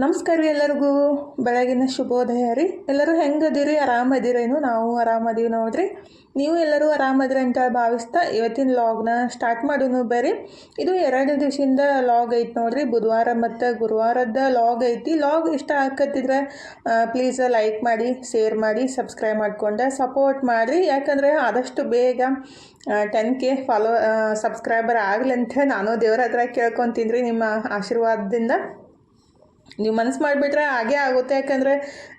ನಮಸ್ಕಾರ ರೀ ಎಲ್ಲರಿಗೂ ಬೆಳಗಿನ ಶುಭೋದಯ ರೀ. ಎಲ್ಲರೂ ಹೆಂಗದಿರಿ? ಆರಾಮದಿರೇನು? ನಾವು ಆರಾಮದೀವಿ ನೋಡ್ರಿ. ನೀವು ಎಲ್ಲರೂ ಆರಾಮದಿರಿ ಅಂತ ಭಾವಿಸ್ತಾ ಇವತ್ತಿನ ಲಾಗ್ನ ಸ್ಟಾರ್ಟ್ ಮಾಡೋನು ಬರ್ರಿ. ಇದು 2 ದಿವಸದಿಂದ ಲಾಗ್ ಐತಿ ನೋಡ್ರಿ. ಬುಧವಾರ ಮತ್ತು ಗುರುವಾರದ ಲಾಗ್ ಐತಿ. ಲಾಗ್ ಇಷ್ಟ ಆಕತ್ತಿದ್ರೆ ಪ್ಲೀಸ್ ಲೈಕ್ ಮಾಡಿ, ಶೇರ್ ಮಾಡಿ, ಸಬ್ಸ್ಕ್ರೈಬ್ ಮಾಡ್ಕೊಂಡು ಸಪೋರ್ಟ್ ಮಾಡಿರಿ. ಯಾಕಂದರೆ ಆದಷ್ಟು ಬೇಗ 10K ಸಬ್ಸ್ಕ್ರೈಬರ್ ಆಗಲಿ ಅಂತ ನಾನು ದೇವ್ರ ಹತ್ರ ಕೇಳ್ಕೊತೀನಿ ರೀ. ನಿಮ್ಮ ಆಶೀರ್ವಾದದಿಂದ ನೀವು ಮನಸ್ಸು ಮಾಡಿಬಿಟ್ರೆ ಹಾಗೇ ಆಗುತ್ತೆ. ಯಾಕಂದರೆ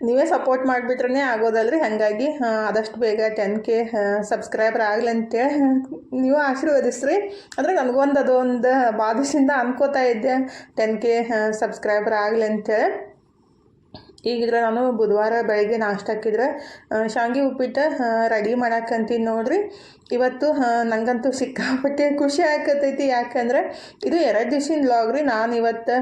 ನೀವೇ ಸಪೋರ್ಟ್ ಮಾಡಿಬಿಟ್ರೇ ಆಗೋದಲ್ರಿ. ಹಾಗಾಗಿ ಆದಷ್ಟು ಬೇಗ 10K ಸಬ್ಸ್ಕ್ರೈಬರ್ ಆಗಲಿ ಅಂತೇಳಿ ನೀವು ಆಶೀರ್ವದಿಸ್ರಿ. ಅಂದರೆ ನನಗೊಂದು ಅದೊಂದು ಬಾದಿಸಿಂದ ಅನ್ಕೋತಾ ಇದ್ದೆ 10K ಸಬ್ಸ್ಕ್ರೈಬರ್ ಆಗಲಿ ಅಂತೇಳಿ. ಈಗಿದ್ರೆ ನಾನು ಬುಧವಾರ ಬೆಳಗ್ಗೆ ನಾಷ್ಟಕ್ಕಿದ್ರೆ ಶಾವಿಗೆ ಉಪ್ಪಿಟ್ಟು ರೆಡಿ ಮಾಡಕ್ಕಂತೀನಿ ನೋಡ್ರಿ. ಇವತ್ತು ನನಗಂತೂ ಸಿಕ್ಕಾಪಟ್ಟೆ ಖುಷಿ ಆಕತ್ತೈತಿ. ಯಾಕಂದರೆ ಇದು 2 ದಿವಸಿನ ವ್ಲಾಗ್ ರೀ. ನಾನು ಇವತ್ತು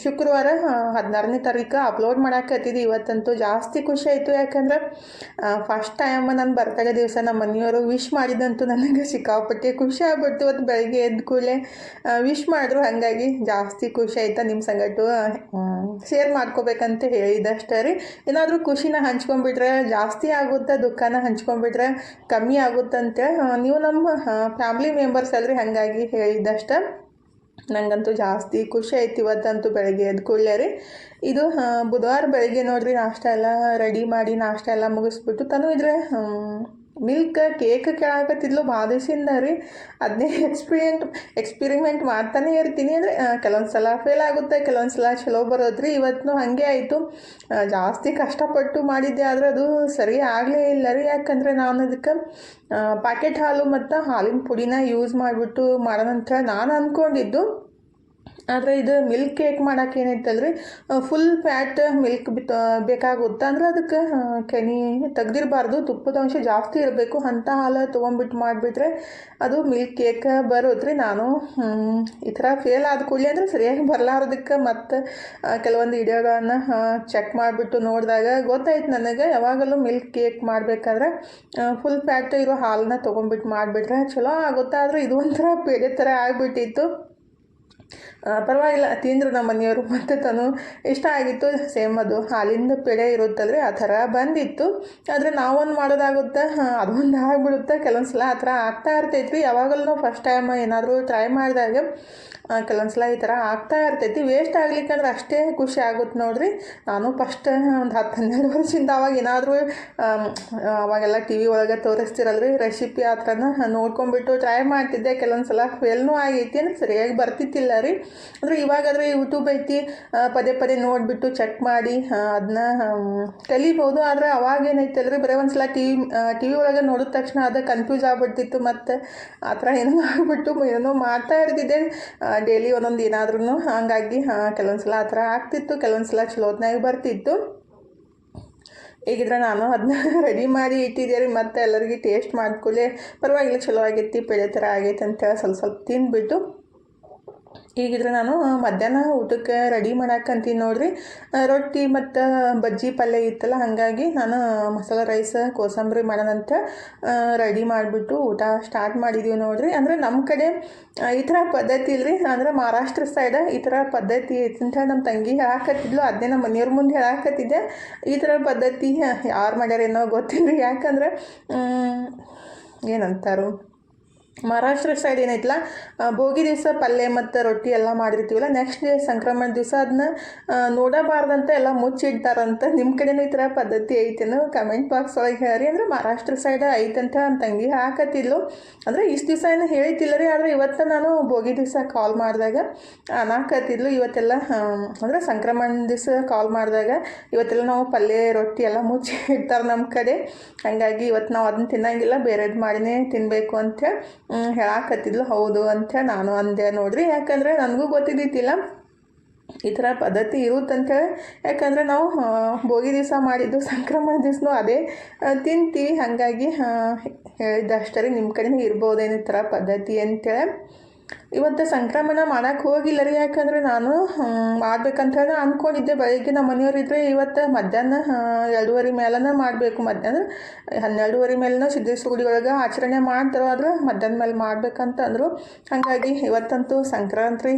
ಶುಕ್ರವಾರ 16ನೇ ತಾರೀಕು ಅಪ್ಲೋಡ್ ಮಾಡಾಕತ್ತಿದ್ದೆ. ಇವತ್ತಂತೂ ಜಾಸ್ತಿ ಖುಷಿ ಆಯಿತು. ಯಾಕಂದ್ರೆ ಫಸ್ಟ್ ಟೈಮ್ ನನ್ನ ಬರ್ತಡೇ ದಿವಸ ನಮ್ಮ ಮನೆಯವರು ವಿಶ್ ಮಾಡಿದಂತೂ ನನಗೆ ಸಿಕ್ಕಾಪಟ್ಟೆ ಖುಷಿ ಆಗ್ಬಿಡ್ತು. ಇವತ್ತು ಬೆಳಗ್ಗೆ ಎದ್ದ ಕೂಡಲೇ ವಿಶ್ ಮಾಡಿದ್ರು. ಹಾಗಾಗಿ ಜಾಸ್ತಿ ಖುಷಿ ಆಯ್ತಾ. ನಿಮ್ಮ ಸಂಗಟು ಶೇರ್ ಮಾಡ್ಕೋಬೇಕಂತ ಹೇಳಿದಷ್ಟೇ ರೀ. ಏನಾದರೂ ಖುಷಿನ ಹಂಚ್ಕೊಂಡ್ಬಿಟ್ರೆ ಜಾಸ್ತಿ ಆಗುತ್ತೆ, ದುಃಖನ ಹಂಚ್ಕೊಂಡ್ಬಿಟ್ರೆ ಕಮ್ಮಿ ಆಗುತ್ತಂತೆ. ನೀವು ನಮ್ಮ ಫ್ಯಾಮ್ಲಿ ಮೆಂಬರ್ಸ್ ಅಲ್ರಿ, ಹಾಗಾಗಿ ಹೇಳಿದ್ದಷ್ಟೆ. ನನಗಂತೂ ಜಾಸ್ತಿ ಖುಷಿ ಆಯ್ತು ಇವತ್ತಂತೂ ಬೆಳಗ್ಗೆ ಎದ್ದು ಕೂಡಲೇ ರೀ. ಇದು ಬುಧವಾರ ಬೆಳಗ್ಗೆ ನೋಡ್ರಿ ನಾಷ್ಟ ಎಲ್ಲ ರೆಡಿ ಮಾಡಿ ನಾಷ್ಟ ಎಲ್ಲ ಮುಗಿಸ್ಬಿಟ್ಟು ತನು ಇದ್ರೆ ಮಿಲ್ಕ್ ಕೇಕ್ ಕೇಳಾಕತ್ತಿದ್ಲು ಭಾಳ ದಿವಸದಿಂದ ರೀ. ಅದನ್ನೇ ಎಕ್ಸ್ಪಿರಿಮೆಂಟ್ ಮಾಡ್ತಾನೆ ಇರ್ತೀನಿ. ಅಂದರೆ ಕೆಲವೊಂದು ಸಲ ಫೇಲ್ ಆಗುತ್ತೆ, ಕೆಲವೊಂದು ಸಲ ಚಲೋ ಬರೋದ್ರಿ. ಇವತ್ತು ಹಾಗೆ ಆಯಿತು. ಜಾಸ್ತಿ ಕಷ್ಟಪಟ್ಟು ಮಾಡಿದ್ದೆ, ಆದರೆ ಅದು ಸರಿ ಆಗಲೇ ಇಲ್ಲ ರೀ. ಯಾಕಂದರೆ ನಾನು ಅದಕ್ಕೆ ಪ್ಯಾಕೆಟ್ ಹಾಲು ಮತ್ತು ಹಾಲಿನ ಪುಡಿನ ಯೂಸ್ ಮಾಡಿಬಿಟ್ಟು ಮಾಡೋಣಂತ ನಾನು ಅಂದ್ಕೊಂಡಿದ್ದು. ಆದರೆ ಇದು ಮಿಲ್ಕ್ ಕೇಕ್ ಮಾಡೋಕೆ ಏನೈತಲ್ರಿ, ಫುಲ್ ಫ್ಯಾಟ್ ಮಿಲ್ಕ್ ಬೇಕಾಗುತ್ತೆ. ಅಂದರೆ ಅದಕ್ಕೆ ಕೆನೆ ತೆಗ್ದಿರಬಾರ್ದು, ತುಪ್ಪದ ಅಂಶ ಜಾಸ್ತಿ ಇರಬೇಕು. ಅಂಥ ಹಾಲು ತೊಗೊಂಬಿಟ್ಟು ಮಾಡಿಬಿಟ್ರೆ ಅದು ಮಿಲ್ಕ್ ಕೇಕ್ ಬರೋದ್ರಿ. ನಾನು ಈ ಥರ ಫೇಲ್ ಆದ ಕೂಡಲೇ ಅಂದರೆ ಸರಿಯಾಗಿ ಬರಲಾರ್ದಕ್ಕೆ ಮತ್ತು ಕೆಲವೊಂದು ವಿಡಿಯೋಗಳನ್ನು ಚೆಕ್ ಮಾಡಿಬಿಟ್ಟು ನೋಡಿದಾಗ ಗೊತ್ತಾಯ್ತು ನನಗೆ, ಯಾವಾಗಲೂ ಮಿಲ್ಕ್ ಕೇಕ್ ಮಾಡಬೇಕಾದ್ರೆ ಫುಲ್ ಫ್ಯಾಟ್ ಇರೋ ಹಾಲನ್ನ ತೊಗೊಂಬಿಟ್ಟು ಮಾಡಿಬಿಟ್ರೆ ಚಲೋ ಆಗುತ್ತೆ. ಆದರೆ ಇದು ಒಂಥರ ಪೇಡೆ ಥರ ಆಗಿಬಿಟ್ಟಿತ್ತು. ಪರವಾಗಿಲ್ಲ, ತಿಂದರು ನಮ್ಮ ಮನೆಯವರು. ಮತ್ತು ತನು ಇಷ್ಟ ಆಗಿತ್ತು. ಸೇಮ್ ಅದು ಹಾಲಿಂದ ಪೇಡೆ ಇರುತ್ತಲ್ರಿ, ಆ ಥರ ಬಂದಿತ್ತು. ಆದರೆ ನಾವೊಂದು ಮಾಡೋದಾಗುತ್ತೆ, ಅದೊಂದು ಆಗಿಬಿಡುತ್ತೆ. ಕೆಲವೊಂದು ಸಲ ಆ ಥರ ಆಗ್ತಾ ಇರ್ತೈತ್ರಿ. ಯಾವಾಗಲೂ ನಾವು ಫಸ್ಟ್ ಟೈಮ್ ಏನಾದರೂ ಟ್ರೈ ಮಾಡಿದಾಗ ಕೆಲವೊಂದು ಸಲ ಈ ಥರ ಆಗ್ತಾ ಇರ್ತೈತಿ. ವೇಸ್ಟ್ ಆಗ್ಲಿಕ್ಕಂದ್ರೆ ಅಷ್ಟೇ ಖುಷಿ ಆಗುತ್ತೆ ನೋಡ್ರಿ. ನಾನು ಫಸ್ಟ್ ಒಂದು 10-12 ವರ್ಷದಿಂದ ಅವಾಗ ಏನಾದರೂ ಅವಾಗೆಲ್ಲ ಟಿ ವಿ ಒಳಗೆ ತೋರಿಸ್ತಿರಲ್ರಿ ರೆಸಿಪಿ, ಆ ಥರನ ನೋಡ್ಕೊಂಡ್ಬಿಟ್ಟು ಟ್ರೈ ಮಾಡ್ತಿದ್ದೆ. ಕೆಲವೊಂದು ಸಲ ಫೇಲ್ನೂ ಆಗೈತಿ, ಅಂದರೆ ಸರಿಯಾಗಿ ಬರ್ತಿತ್ತಿಲ್ಲ ರೀ. ಅಂದರೆ ಇವಾಗಾದರೆ ಯೂಟ್ಯೂಬ್ ಐತಿ, ಪದೇ ಪದೇ ನೋಡಿಬಿಟ್ಟು ಚೆಕ್ ಮಾಡಿ ಅದನ್ನ ಕಲಿಬೋದು. ಆದರೆ ಅವಾಗೇನೈತಲ್ರಿ, ಬರೀ ಒಂದು ಸಲ ಟಿ ವಿ ಒಳಗೆ ನೋಡಿದ ತಕ್ಷಣ ಅದು ಕನ್ಫ್ಯೂಸ್ ಆಗ್ಬಿಡ್ತಿತ್ತು. ಮತ್ತು ಆ ಥರ ಏನೋ ಆಗಿಬಿಟ್ಟು ಏನೋ ಮಾಡ್ತಾ ಇರ್ತಿದ್ದೆ ಡೈಲಿ ಒಂದೊಂದು ಏನಾದ್ರೂ. ಹಾಗಾಗಿ ಕೆಲವೊಂದು ಸಲ ಆ ಥರ ಆಗ್ತಿತ್ತು, ಕೆಲವೊಂದು ಸಲ ಚಲೋತ್ನಾಗಿ ಬರ್ತಿತ್ತು. ಈಗಿದ್ರೆ ನಾನು ಅದನ್ನ ರೆಡಿ ಮಾಡಿ ಇಟ್ಟಿದ್ದೆ ರೀ. ಮತ್ತು ಎಲ್ಲರಿಗೆ ಟೇಸ್ಟ್ ಮಾಡ್ಕೊಳ್ಳಿ, ಪರವಾಗಿಲ್ಲ ಚಲೋ ಆಗೈತಿ, ಪೇಡೆ ಥರ ಆಗೈತೆ ಅಂತೇಳಿ ಸ್ವಲ್ಪ ತಿಂದ್ಬಿಟ್ಟು ಈಗಿದ್ರೆ ನಾನು ಮಧ್ಯಾಹ್ನ ಊಟಕ್ಕೆ ರೆಡಿ ಮಾಡಾಕಂತೀನಿ ನೋಡ್ರಿ. ರೊಟ್ಟಿ ಮತ್ತು ಬಜ್ಜಿ ಪಲ್ಯ ಇತ್ತಲ್ಲ, ಹಾಗಾಗಿ ನಾನು ಮಸಾಲೆ ರೈಸ್ ಕೋಸಂಬರಿ ಮಾಡೋಣಂತ ರೆಡಿ ಮಾಡಿಬಿಟ್ಟು ಊಟ ಸ್ಟಾರ್ಟ್ ಮಾಡಿದ್ದೀವಿ ನೋಡ್ರಿ. ಅಂದರೆ ನಮ್ಮ ಕಡೆ ಈ ಥರ ಪದ್ಧತಿ ಇಲ್ರಿ. ಅಂದರೆ ಮಹಾರಾಷ್ಟ್ರ ಸೈಡ್ ಈ ಥರ ಪದ್ಧತಿ ಐತಿ ಅಂತ ನಮ್ಮ ತಂಗಿ ಹೇಳಾಕತ್ತಿದ್ಲು. ಅದನ್ನೇ ನಮ್ಮ ಮನೆಯವ್ರ ಮುಂದೆ ಹೇಳಾಕತ್ತಿದ್ದೆ. ಈ ಥರ ಪದ್ಧತಿ ಯಾರು ಮಾಡ್ಯಾರೇನೋ ಗೊತ್ತಿಲ್ಲ ರೀ. ಯಾಕಂದ್ರೆ ಏನಂತಾರು, ಮಹಾರಾಷ್ಟ್ರ ಸೈಡ್ ಏನೈತಲ್ಲ, ಭೋಗಿ ದಿವಸ ಪಲ್ಯ ಮತ್ತು ರೊಟ್ಟಿ ಎಲ್ಲ ಮಾಡಿರ್ತೀವಲ್ಲ, ನೆಕ್ಸ್ಟ್ ಡೇ ಸಂಕ್ರಮಣ ದಿವಸ ಅದನ್ನ ನೋಡಬಾರ್ದಂತ ಎಲ್ಲ ಮುಚ್ಚಿಡ್ತಾರಂತ. ನಿಮ್ಮ ಕಡೆನೂ ಈ ಥರ ಪದ್ಧತಿ ಐತೇನು? ಕಮೆಂಟ್ ಬಾಕ್ಸ್ ಒಳಗೆ ಹೇಳಿ. ಅಂದರೆ ಮಹಾರಾಷ್ಟ್ರ ಸೈಡ್ ಐತಂತ ನಮ್ಮ ತಂಗಿ ಹಾಕತ್ತಿದ್ಲು. ಅಂದರೆ ಇಷ್ಟು ದಿವಸ ಏನು ಹೇಳ್ತಿಲ್ಲ ರೀ. ಆದರೆ ಇವತ್ತು ನಾನು ಭೋಗಿ ದಿವಸ ಕಾಲ್ ಮಾಡಿದಾಗ ಹಾಕತ್ತಿದ್ಲು. ಇವತ್ತೆಲ್ಲ ಅಂದರೆ ಸಂಕ್ರಮಣ ದಿವಸ ಕಾಲ್ ಮಾಡಿದಾಗ ಇವತ್ತೆಲ್ಲ ನಾವು ಪಲ್ಯ ರೊಟ್ಟಿ ಎಲ್ಲ ಮುಚ್ಚಿ ಇಡ್ತಾರೆ ನಮ್ಮ ಕಡೆ. ಹಾಗಾಗಿ ಇವತ್ತು ನಾವು ಅದನ್ನ ತಿನ್ನಂಗಿಲ್ಲ, ಬೇರೆದು ಮಾಡಿನೇ ತಿನ್ನಬೇಕು ಅಂತ ಹೇಳಾಕತ್ತಿದ್ಲು. ಹೌದು ಅಂತ ನಾನು ಅಂದೆ ನೋಡ್ರಿ. ಯಾಕಂದರೆ ನನಗೂ ಗೊತ್ತಿದ್ದಿತ್ತಿಲ್ಲ ಈ ಥರ ಪದ್ಧತಿ ಇರುತ್ತಂತೇಳಿ. ಯಾಕಂದರೆ ನಾವು ಭೋಗಿ ದಿವಸ ಮಾಡಿದ್ದು ಸಂಕ್ರಮಣ ದಿವಸನೂ ಅದೇ ತಿಂತೀವಿ. ಹಾಗಾಗಿ ಹೇಳಿದ್ದಷ್ಟೇ ರೀ. ನಿಮ್ಮ ಕಡೆನೂ ಇರ್ಬೋದೇನು ಈ ಥರ ಪದ್ಧತಿ ಅಂತೇಳಿ. ಇವತ್ತು ಸಂಕ್ರಮಣ ಮಾಡೋಕ್ಕೆ ಹೋಗಿಲ್ಲ ರೀ, ಯಾಕಂದರೆ ನಾನು ಮಾಡ್ಬೇಕಂತ ಹೇಳಿ ಅಂದ್ಕೊಂಡಿದ್ದೆ. ಬೆಳಗ್ಗೆ ನಮ್ಮ ಮನೆಯವರಿದ್ದರೆ ಇವತ್ತು ಮಧ್ಯಾಹ್ನ 2:30 ಮೇಲೇ ಮಾಡಬೇಕು. ಮಧ್ಯಾಹ್ನ 12:30 ಮೇಲೂ ಸಿದ್ದೇಶ್ವರ ಗುಡಿ ಒಳಗೆ ಆಚರಣೆ ಮಾಡ್ತಾರೆ, ಆದ್ರೆ ಮಧ್ಯಾಹ್ನ ಮೇಲೆ ಮಾಡ್ಬೇಕಂತ ಅಂದರು. ಹಾಗಾಗಿ ಇವತ್ತಂತೂ ಸಂಕ್ರಾಂತಿ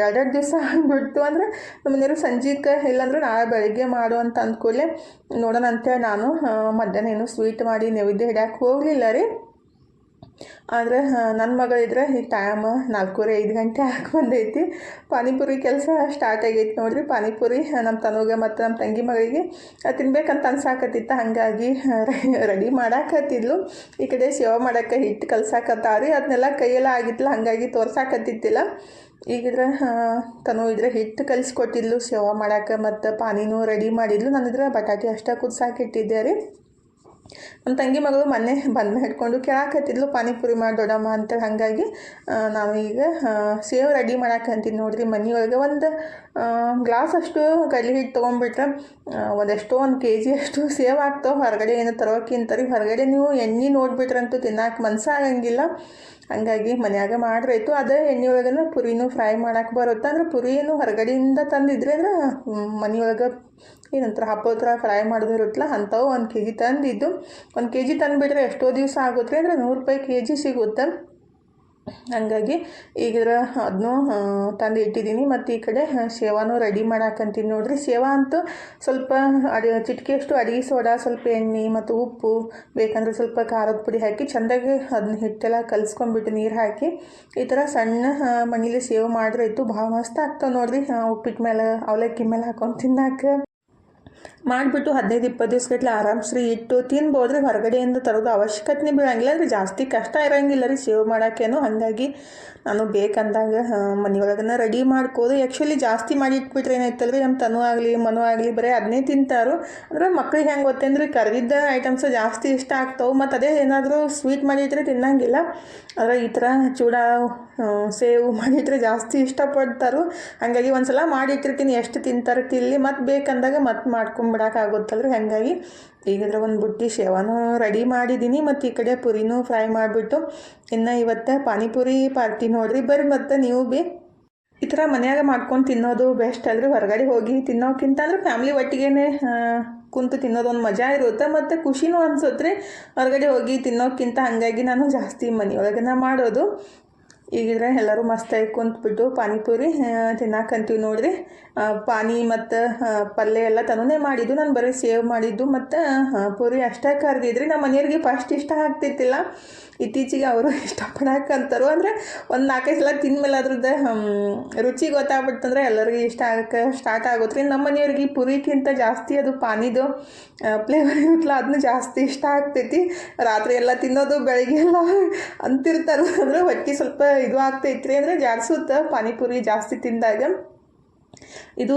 2 ದಿವಸ ಆಗಿಬಿಡ್ತು. ಅಂದರೆ ನಮ್ಮ ಮನೆಯವರು ಸಂಜೆಗೆ ಇಲ್ಲಾಂದ್ರೆ ನಾಳೆ ಬೆಳಗ್ಗೆ ಮಾಡು ಅಂತ ಅಂದ್ಕೊಳ್ಳೆ ನೋಡೋಣ ಅಂತೇಳಿ ನಾನು ಮಧ್ಯಾಹ್ನ ಏನು ಸ್ವೀಟ್ ಮಾಡಿ ನೈವೇದ್ಯ ಹಿಡಿಯೋಕೆ ಹೋಗಲಿಲ್ಲ ರೀ. ಆದರೆ ನನ್ನ ಮಗಳಿದ್ರೆ ಈ ಟೈಮ್ 4:30-5 ಗಂಟೆ ಹಾಕಿ ಬಂದೈತಿ. ಪಾನಿಪುರಿ ಕೆಲಸ ಸ್ಟಾರ್ಟ್ ಆಗೈತಿ ನೋಡ್ರಿ. ಪಾನಿಪುರಿ ನಮ್ಮ ತನುಗೆ ಮತ್ತು ನಮ್ಮ ತಂಗಿ ಮಗಳಿಗೆ ತಿನ್ಬೇಕಂತ ಅನ್ಸಾಕತ್ತಿತ್ತು. ಹಾಗಾಗಿ ರೆಡಿ ಮಾಡಾಕತ್ತಿದ್ಲು. ಈ ಕಡೆ ಸೇವೆ ಮಾಡೋಕ್ಕೆ ಹಿಟ್ಟು ಕಲ್ಸಾಕತ್ತಾವ್ರಿ. ಅದನ್ನೆಲ್ಲ ಕೈಯೆಲ್ಲ ಆಗಿತ್ತಲ್ಲ, ಹಾಗಾಗಿ ತೋರ್ಸಾಕತ್ತಿತ್ತಿಲ್ಲ. ಈಗಿದ್ರೆ ತನು ಇದ್ರೆ ಹಿಟ್ಟು ಕಲಿಸ್ಕೊಟ್ಟಿದ್ಲು ಸೇವೆ ಮಾಡೋಕ್ಕೆ, ಮತ್ತು ಪಾನಿನೂ ರೆಡಿ ಮಾಡಿದ್ಲು. ನಾನಿದ್ರೆ ಬಟಾಟೆ ಅಷ್ಟೇ ಕುದಿಸಾಕಿಟ್ಟಿದ್ದೆ ರೀ. ನಮ್ಮ ತಂಗಿ ಮಗಳು ಮೊನ್ನೆ ಬಂದು ಹಿಡ್ಕೊಂಡು ಕೇಳಾಕತ್ತಿದ್ಲು ಪಾನಿಪುರಿ ಮಾಡಿ ದೊಡ್ಡಮ್ಮ ಅಂತೇಳಿ. ಹಾಗಾಗಿ ನಾವು ಈಗ ಸೇವ್ ರೆಡಿ ಮಾಡಾಕಂತೀನಿ ನೋಡ್ರಿ. ಮನೆಯೊಳಗೆ ಒಂದು ಗ್ಲಾಸ್ ಅಷ್ಟು ಕಡಲೆ ಹಿಟ್ಟು ತೊಗೊಂಡ್ಬಿಟ್ರೆ ಒಂದೆಷ್ಟೋ 1 kg ಅಷ್ಟು ಸೇವ್ ಆಗ್ತಾವೆ. ಹೊರಗಡೆ ಏನು ತರೋಕ್ಕಿಂತ ರೀ, ಹೊರಗಡೆ ನೀವು ಎಣ್ಣೆ ನೋಡಿಬಿಟ್ರಂತೂ ತಿನ್ನಕ್ಕೆ ಮನಸ್ಸಾಗಂಗಿಲ್ಲ. ಹಾಗಾಗಿ ಮನ್ಯಾಗ ಮಾಡ್ರಾಯ್ತು. ಅದೇ ಎಣ್ಣೆ ಒಳಗನ ಪುರಿನೂ ಫ್ರೈ ಮಾಡೋಕೆ ಬರುತ್ತೆ. ಅಂದ್ರೆ ಪುರಿ ಏನು ಹೊರಗಡೆಯಿಂದ ತಂದಿದ್ರೆ ಅಂದ್ರೆ ಮನೆಯೊಳಗೆ ಏನಂತಾರೆ ಹಪ್ಪದ ಥರ ಫ್ರೈ ಮಾಡೋದು ಇರುತ್ತಲ್ಲ, ಅಂಥವು 1 kg ತಂದಿದ್ದು. 1 kg ತಂದುಬಿಟ್ರೆ ಎಷ್ಟೋ ದಿವಸ ಆಗುತ್ತೆ ಅಂದರೆ 100 ರೂಪಾಯಿ kg ಸಿಗುತ್ತೆ. ಹಾಗಾಗಿ ಈಗಿದ್ರೆ ಅದನ್ನೂ ತಂದು ಇಟ್ಟಿದ್ದೀನಿ. ಮತ್ತು ಈ ಕಡೆ ಸೇವಾನೂ ರೆಡಿ ಮಾಡಾಕಂತೀನಿ ನೋಡ್ರಿ. ಸೇವಾ ಅಂತೂ ಸ್ವಲ್ಪ ಚಿಟಿಕೆಯಷ್ಟು ಅಡಿಗೆ ಸೋಡಾ, ಸ್ವಲ್ಪ ಎಣ್ಣೆ ಮತ್ತು ಉಪ್ಪು, ಬೇಕಂದ್ರೆ ಸ್ವಲ್ಪ ಖಾರದ ಪುಡಿ ಹಾಕಿ ಚೆಂದಾಗಿ ಅದನ್ನ ಹಿಟ್ಟೆಲ್ಲ ಕಲಿಸ್ಕೊಂಡ್ಬಿಟ್ಟು ನೀರು ಹಾಕಿ ಈ ಥರ ಸಣ್ಣ ಮನೇಲಿ ಸೇವ್ ಮಾಡಿದ್ರೆ ಇತ್ತು ಭಾಳ ಮಸ್ತ್ ಆಗ್ತಾವೆ ನೋಡ್ರಿ. ಉಪ್ಪಿಟ್ಟು ಮೇಲೆ ಅವಲಕ್ಕಿ ಮೇಲೆ ಹಾಕೊಂಡು ತಿನ್ನಕ್ಕೆ ಮಾಡಿಬಿಟ್ಟು 15-20 ದಿವ್ಸಗಟ್ಲೆ ಆರಾಮ್ಸ್ರಿ ಇಟ್ಟು ತಿನ್ಬೋದ್ರಿ. ಹೊರಗಡೆಯಿಂದ ತರೋದು ಅವಶ್ಯಕತೆ ಬೀಳಂಗಿಲ್ಲ. ಅಂದರೆ ಜಾಸ್ತಿ ಕಷ್ಟ ಇರೋಂಗಿಲ್ಲ ರೀ ಸೇವ್ ಮಾಡೋಕ್ಕೇನು. ಹಾಗಾಗಿ ನಾನು ಬೇಕಂದಾಗ ಮನೆಯೊಳಗನ್ನ ರೆಡಿ ಮಾಡ್ಕೋದು. ಆ್ಯಕ್ಚುಲಿ ಜಾಸ್ತಿ ಮಾಡಿ ಇಟ್ಬಿಟ್ರೆ ಏನಾಯ್ತಲ್ರಿ, ನಮ್ಮ ತನು ಆಗಲಿ ಮನು ಆಗಲಿ ಬರೀ ಅದನ್ನೇ ತಿಂತಾರೋ. ಅಂದ್ರೆ ಮಕ್ಳಿಗೆ ಹೆಂಗೆ ಗೊತ್ತೇಂದ್ರೆ ಕರ್ದಿದ್ದ ಐಟಮ್ಸ್ ಜಾಸ್ತಿ ಇಷ್ಟ ಆಗ್ತಾವೆ. ಮತ್ತು ಅದೇ ಏನಾದರೂ ಸ್ವೀಟ್ ಮಾಡಿಟ್ರೆ ತಿನ್ನಂಗಿಲ್ಲ. ಆದರೆ ಈ ಥರ ಚೂಡ ಸೇವು ಮಾಡಿಟ್ರೆ ಜಾಸ್ತಿ ಇಷ್ಟಪಡ್ತಾರೋ. ಹಾಗಾಗಿ ಒಂದು ಸಲ ಮಾಡಿಟ್ಟಿರ್ತೀನಿ, ಎಷ್ಟು ತಿಂತಾರೆ ತಿಲ್ಲಿ, ಮತ್ತು ಬೇಕಂದಾಗ ಮತ್ತೆ ಮಾಡ್ಕೊಂಬಿಡೋಕ್ಕಾಗುತ್ತಲ್ರಿ. ಹಾಗಾಗಿ ಈಗಿದ್ರೆ ಒಂದು ಬುಟ್ಟಿ ಸೇವಾನು ರೆಡಿ ಮಾಡಿದ್ದೀನಿ. ಮತ್ತು ಈ ಕಡೆ ಪುರಿನೂ ಫ್ರೈ ಮಾಡಿಬಿಟ್ಟು ಇನ್ನು ಇವತ್ತು ಪಾನಿಪುರಿ ಪಾರ್ಟಿ ನೋಡ್ರಿ. ಬರ್ರಿ ಮತ್ತು ನೀವು ಭೀ ಈ ಥರ ಮನ್ಯಾಗ ಮಾಡ್ಕೊಂಡು ತಿನ್ನೋದು ಬೆಸ್ಟ್ ಅಲ್ರಿ. ಹೊರಗಡೆ ಹೋಗಿ ತಿನ್ನೋಕ್ಕಿಂತ ಅಂದ್ರೆ ಫ್ಯಾಮ್ಲಿ ಒಟ್ಟಿಗೆ ಕುಂತು ತಿನ್ನೋದು ಒಂದು ಮಜಾ ಇರುತ್ತೆ, ಮತ್ತು ಖುಷಿನೂ ಅನ್ಸುತ್ತೆ ರೀ ಹೊರಗಡೆ ಹೋಗಿ ತಿನ್ನೋಕ್ಕಿಂತ. ಹಾಗಾಗಿ ನಾನು ಜಾಸ್ತಿ ಮನೆಯೊಳಗನ ಮಾಡೋದು. ಈಗಿದ್ರೆ ಎಲ್ಲರೂ ಮಸ್ತಾಗಿ ಕುಂತ್ಬಿಟ್ಟು ಪಾನಿಪುರಿ ತಿನ್ನಾಕಂತೀವಿ ನೋಡ್ರಿ. ಪಾನಿ ಮತ್ತು ಪಲ್ಯ ಎಲ್ಲ ತನೂನೇ ಮಾಡಿದ್ದು, ನಾನು ಬರೀ ಸೇವ್ ಮಾಡಿದ್ದು ಮತ್ತು ಪುರಿ ಅಷ್ಟೇ ಕರ್ದಿದ್ರಿ. ನಮ್ಮ ಮನೆಯವ್ರಿಗೆ ಫಸ್ಟ್ ಇಷ್ಟ ಆಗ್ತಿತ್ತಿಲ್ಲ, ಇತ್ತೀಚೆಗೆ ಅವರು ಇಷ್ಟಪಡಕ್ಕಂತಾರು. ಅಂದರೆ ಒಂದು 4-5 ಸಲ ತಿಂದಮೇಲೆ ಅದ್ರದ್ದು ರುಚಿ ಗೊತ್ತಾಗ್ಬಿಡ್ತಂದ್ರೆ ಎಲ್ಲರಿಗೂ ಇಷ್ಟ ಆಗಕ್ಕೆ ಸ್ಟಾರ್ಟ್ ಆಗುತ್ತೆ ರೀ. ನಮ್ಮ ಮನೆಯವ್ರಿಗೆ ಪುರಿಗಿಂತ ಜಾಸ್ತಿ ಅದು ಪಾನಿದು ಫ್ಲೇವರ್ ಇರುತ್ತಲ್ಲ ಅದನ್ನು ಜಾಸ್ತಿ ಇಷ್ಟ ಆಗ್ತೈತಿ. ರಾತ್ರಿ ಎಲ್ಲ ತಿನ್ನೋದು ಬೆಳಗ್ಗೆ ಎಲ್ಲ ಅಂತಿರ್ತಾರೆ. ಅಂದರೆ ಹೊಟ್ಟೆ ಸ್ವಲ್ಪ ಇದು ಆಗ್ತೈತ್ರಿ, ಅಂದರೆ ಜಾಡ್ಸುತ್ತೆ ಪಾನಿಪುರಿ ಜಾಸ್ತಿ ತಿಂದಾಗ. ಇದು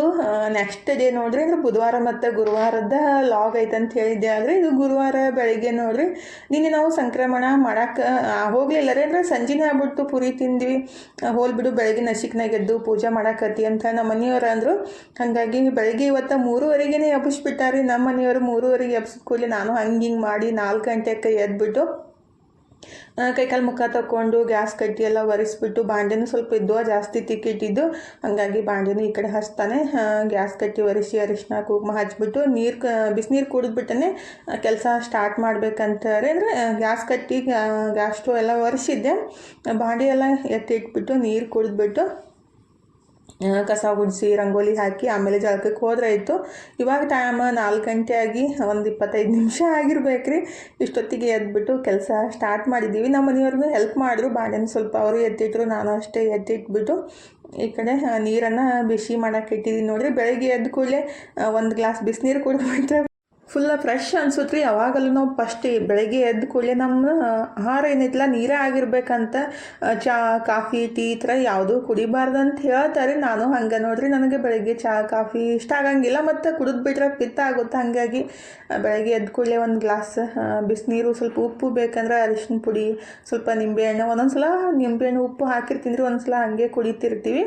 ನೆಕ್ಸ್ಟ್ ಡೇ ನೋಡ್ರಿ, ಅಂದ್ರೆ ಬುಧವಾರ ಮತ್ತು ಗುರುವಾರದ ಲಾಗ್ ಐತೆ ಅಂತ ಹೇಳಿದ್ದೆ. ಆದರೆ ಇದು ಗುರುವಾರ ಬೆಳಗ್ಗೆ ನೋಡ್ರಿ. ನಿನ್ನೆ ನಾವು ಸಂಕ್ರಮಣ ಮಾಡೋಕ್ಕೆ ಹೋಗಲಿಲ್ಲ ರೀ. ಅಂದರೆ ಸಂಜೆನೇ ಆಗ್ಬಿಟ್ಟು ಪುರಿ ತಿಂದ್ವಿ. ಹೋಲ್ಬಿಡು ಬೆಳಗ್ಗೆ ನಸಿಕ್ನಾಗ ಎದ್ದು ಪೂಜೆ ಮಾಡಾಕತ್ತಿ ಅಂತ ನಮ್ಮ ಮನೆಯವ್ರು ಅಂದರು. ಹಾಗಾಗಿ ಬೆಳಗ್ಗೆ ಇವತ್ತು 3:30ಗೆ ಎಬ್ಬಿಸ್ಬಿಟ್ಟಾರಿ. ನಮ್ಮ ಮನೆಯವರು 3:30ಗೆ ಎಬ್ಸಿದ ಕೂಡಲೇ ನಾನು ಹಿಂಗೆ ಮಾಡಿ 4 ಗಂಟೆಗೆ ಎದ್ಬಿಟ್ಟು ಕೈಕಾಲು ಮುಖ ತಗೊಂಡು ಗ್ಯಾಸ್ ಕಟ್ಟಿ ಎಲ್ಲ ಒರೆಸ್ಬಿಟ್ಟು, ಬಾಂಡೆನೂ ಸ್ವಲ್ಪ ಇದ್ದುವ ಜಾಸ್ತಿ ತಿಕ್ಕಿಟ್ಟಿದ್ದು. ಹಾಗಾಗಿ ಬಾಂಡೆನೂ ಈ ಕಡೆ ಹಚ್ತಾನೆ ಗ್ಯಾಸ್ ಕಟ್ಟಿ ಒರೆಸಿ ಅರಿಶಿನ ಕುಂಕುಮ ಹಚ್ಬಿಟ್ಟು ಬಿಸಿನೀರು ಕುಡಿದ್ಬಿಟ್ಟನೆ ಕೆಲಸ ಸ್ಟಾರ್ಟ್ ಮಾಡ್ಬೇಕಂತಾರೆ. ಅಂದರೆ ಗ್ಯಾಸ್ ಕಟ್ಟಿ ಗ್ಯಾಸ್ ಸ್ಟವ್ ಎಲ್ಲ ಒರೆಸಿದ್ದೆ, ಬಾಂಡೆ ಎಲ್ಲ ಎತ್ತಿಟ್ಬಿಟ್ಟು ನೀರು ಕುಡಿದ್ಬಿಟ್ಟು ಕಸ ಗುಡಿಸಿ ರಂಗೋಲಿ ಹಾಕಿ ಆಮೇಲೆ ಜಳಕಕ್ಕೆ ಹೋದ್ರೆ ಆಯಿತು. ಇವಾಗ ಟೈಮ್ 4 ಗಂಟೆ ಆಗಿ ಒಂದು 25 ನಿಮಿಷ ಆಗಿರ್ಬೇಕ್ರಿ. ಇಷ್ಟೊತ್ತಿಗೆ ಎದ್ಬಿಟ್ಟು ಕೆಲಸ ಸ್ಟಾರ್ಟ್ ಮಾಡಿದ್ದೀವಿ. ನಮ್ಮ ಮನೆಯವ್ರಿಗೂ ಹೆಲ್ಪ್ ಮಾಡಿದ್ರು. ಬಾಂಡೆನ ಸ್ವಲ್ಪ ಅವರು ಎತ್ತಿಟ್ರು, ನಾನು ಅಷ್ಟೇ ಎತ್ತಿಟ್ಬಿಟ್ಟು ಈ ಕಡೆ ನೀರನ್ನು ಬಿಸಿ ಮಾಡೋಕೆ ಇಟ್ಟಿದ್ದೀನಿ ನೋಡಿರಿ. ಬೆಳಗ್ಗೆ ಎದ್ದ ಕೂಡಲೇ 1 ಗ್ಲಾಸ್ ಬಿಸಿನೀರು ಕುಡಿದ್ಬಿಟ್ರೆ ಫುಲ್ಲ ಫ್ರೆಶ್ ಅನ್ಸುತ್ತೆ ರೀ. ಯಾವಾಗಲೂ ನಾವು ಫಸ್ಟ್ ಬೆಳಗ್ಗೆ ಎದ್ದ ಕೂಡಲೇ ನಮ್ಮ ಆಹಾರ ಏನೈತಿಲ್ಲ ನೀರೇ ಆಗಿರ್ಬೇಕಂತ. ಚಹಾ ಕಾಫಿ ಟೀ ಈ ಥರ ಯಾವುದೂ ಕುಡಿಬಾರ್ದು ಅಂತ ಹೇಳ್ತಾರೆ. ನಾನು ಹಂಗೆ ನೋಡ್ರಿ, ನನಗೆ ಬೆಳಗ್ಗೆ ಚಹಾ ಕಾಫಿ ಇಷ್ಟ ಆಗಂಗಿಲ್ಲ, ಮತ್ತು ಕುಡಿದ್ಬಿಟ್ರೆ ಪಿತ್ತ ಆಗುತ್ತೆ. ಹಾಗಾಗಿ ಬೆಳಗ್ಗೆ ಎದ್ದ ಕೂಡಲೇ 1 ಗ್ಲಾಸ್ ಬಿಸಿನೀರು, ಸ್ವಲ್ಪ ಉಪ್ಪು ಬೇಕಂದ್ರೆ ಅರಿಶಿನ ಪುಡಿ, ಸ್ವಲ್ಪ ನಿಂಬೆಹಣ್ಣು, ಒಂದೊಂದು ಸಲ ನಿಂಬೆಹಣ್ಣು ಉಪ್ಪು ಹಾಕಿರ್ತೀನಿ ರೀ, ಒಂದು ಸಲ ಹಾಗೆ ಕುಡಿತಿರ್ತೀವಿ.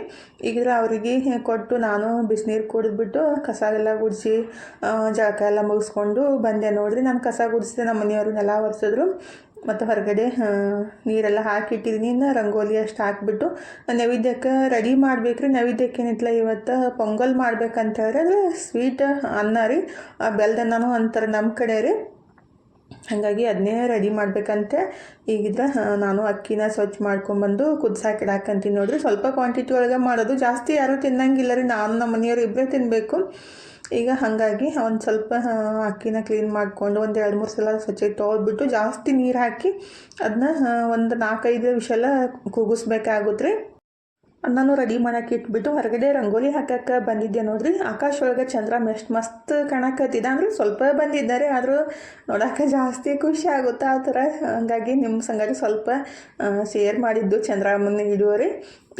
ಈಗಿದ್ರೆ ಅವರಿಗೆ ಕೊಟ್ಟು ನಾನು ಬಿಸಿನೀರು ಕುಡಿದ್ಬಿಟ್ಟು ಕಸ ಎಲ್ಲ ಗುಡಿಸಿ ಜಳಕ ಎಲ್ಲ ಮುಗಿಸ್ಕೊಂಡು ಬಂದೆ ನೋಡ್ರಿ. ನಾನು ಕಸ ಗುಡಿಸಿದೆ, ನಮ್ಮ ಮನೆಯವರು ನೆಲ ಒರೆಸಿದ್ರು. ಮತ್ತು ಹೊರಗಡೆ ನೀರೆಲ್ಲ ಹಾಕಿಟ್ಟಿದ್ದೀನಿ. ಇನ್ನು ರಂಗೋಲಿ ಅಷ್ಟು ಹಾಕ್ಬಿಟ್ಟು ನೈವೇದ್ಯಕ್ಕೆ ರೆಡಿ ಮಾಡ್ಬೇಕು ರೀ. ನೈವೇದ್ಯಕ್ಕೆ ಏನಿತ್ತಲ್ಲ ಇವತ್ತು ಪೊಂಗಲ್ ಮಾಡ್ಬೇಕಂತ ಹೇಳ್ರಿ, ಅಂದರೆ ಸ್ವೀಟ್ ಅನ್ನ ರೀ, ಬೆಲ್ದನ್ನನೂ ಅಂತಾರೆ ನಮ್ಮ ಕಡೆ ರೀ. ಹಾಗಾಗಿ ಅದನ್ನೇ ರೆಡಿ ಮಾಡಬೇಕಂತೆ. ಈಗಿದ್ರೆ ನಾನು ಅಕ್ಕಿನ ಸ್ವಚ್ಛ ಮಾಡ್ಕೊಂಬಂದು ಕುದಿಸಾಕಿಡಾಕಂತೀನಿ ನೋಡಿರಿ. ಸ್ವಲ್ಪ ಕ್ವಾಂಟಿಟಿ ಒಳಗೆ ಮಾಡೋದು, ಜಾಸ್ತಿ ಯಾರೂ ತಿನ್ನಂಗಿಲ್ಲ ರೀ, ನಾನು ನಮ್ಮ ಮನೆಯವರು ಇಬ್ಬರೇ ತಿನ್ನಬೇಕು. ಈಗ ಹಾಗಾಗಿ ಒಂದು ಸ್ವಲ್ಪ ಅಕ್ಕಿನ ಕ್ಲೀನ್ ಮಾಡಿಕೊಂಡು ಒಂದು 2-3 ಸಲ ಸ್ವಚ್ಛ ತೊಳೆದ್ಬಿಟ್ಟು ಜಾಸ್ತಿ ನೀರು ಹಾಕಿ ಅದನ್ನ ಒಂದು 4-5 ವಿಷಲ ಕೂಗಿಸ್ಬೇಕಾಗುತ್ತೆ ರೀ. ನಾನು ರೆಡಿ ಮಾಡೋಕೆ ಇಟ್ಬಿಟ್ಟು ಹೊರಗಡೆ ರಂಗೋಲಿ ಹಾಕಕ್ಕೆ ಬಂದಿದ್ದೆ ನೋಡ್ರಿ. ಆಕಾಶ ಒಳಗೆ ಚಂದ್ರ ಎಷ್ಟು ಮಸ್ತ್ ಕಾಣಕತ್ತಿದ್ದ, ಅಂದರೆ ಸ್ವಲ್ಪ ಬಂದಿದ್ದಾರೆ ಆದರೂ ನೋಡೋಕೆ ಜಾಸ್ತಿ ಖುಷಿ ಆಗುತ್ತೆ ಆ ಥರ. ಹಂಗಾಗಿ ನಿಮ್ಮ ಸಂಗತಿ ಸ್ವಲ್ಪ ಶೇರ್ ಮಾಡಿದ್ದು ಚಂದ್ರಮ್ಮನ ಇಡುವರಿ.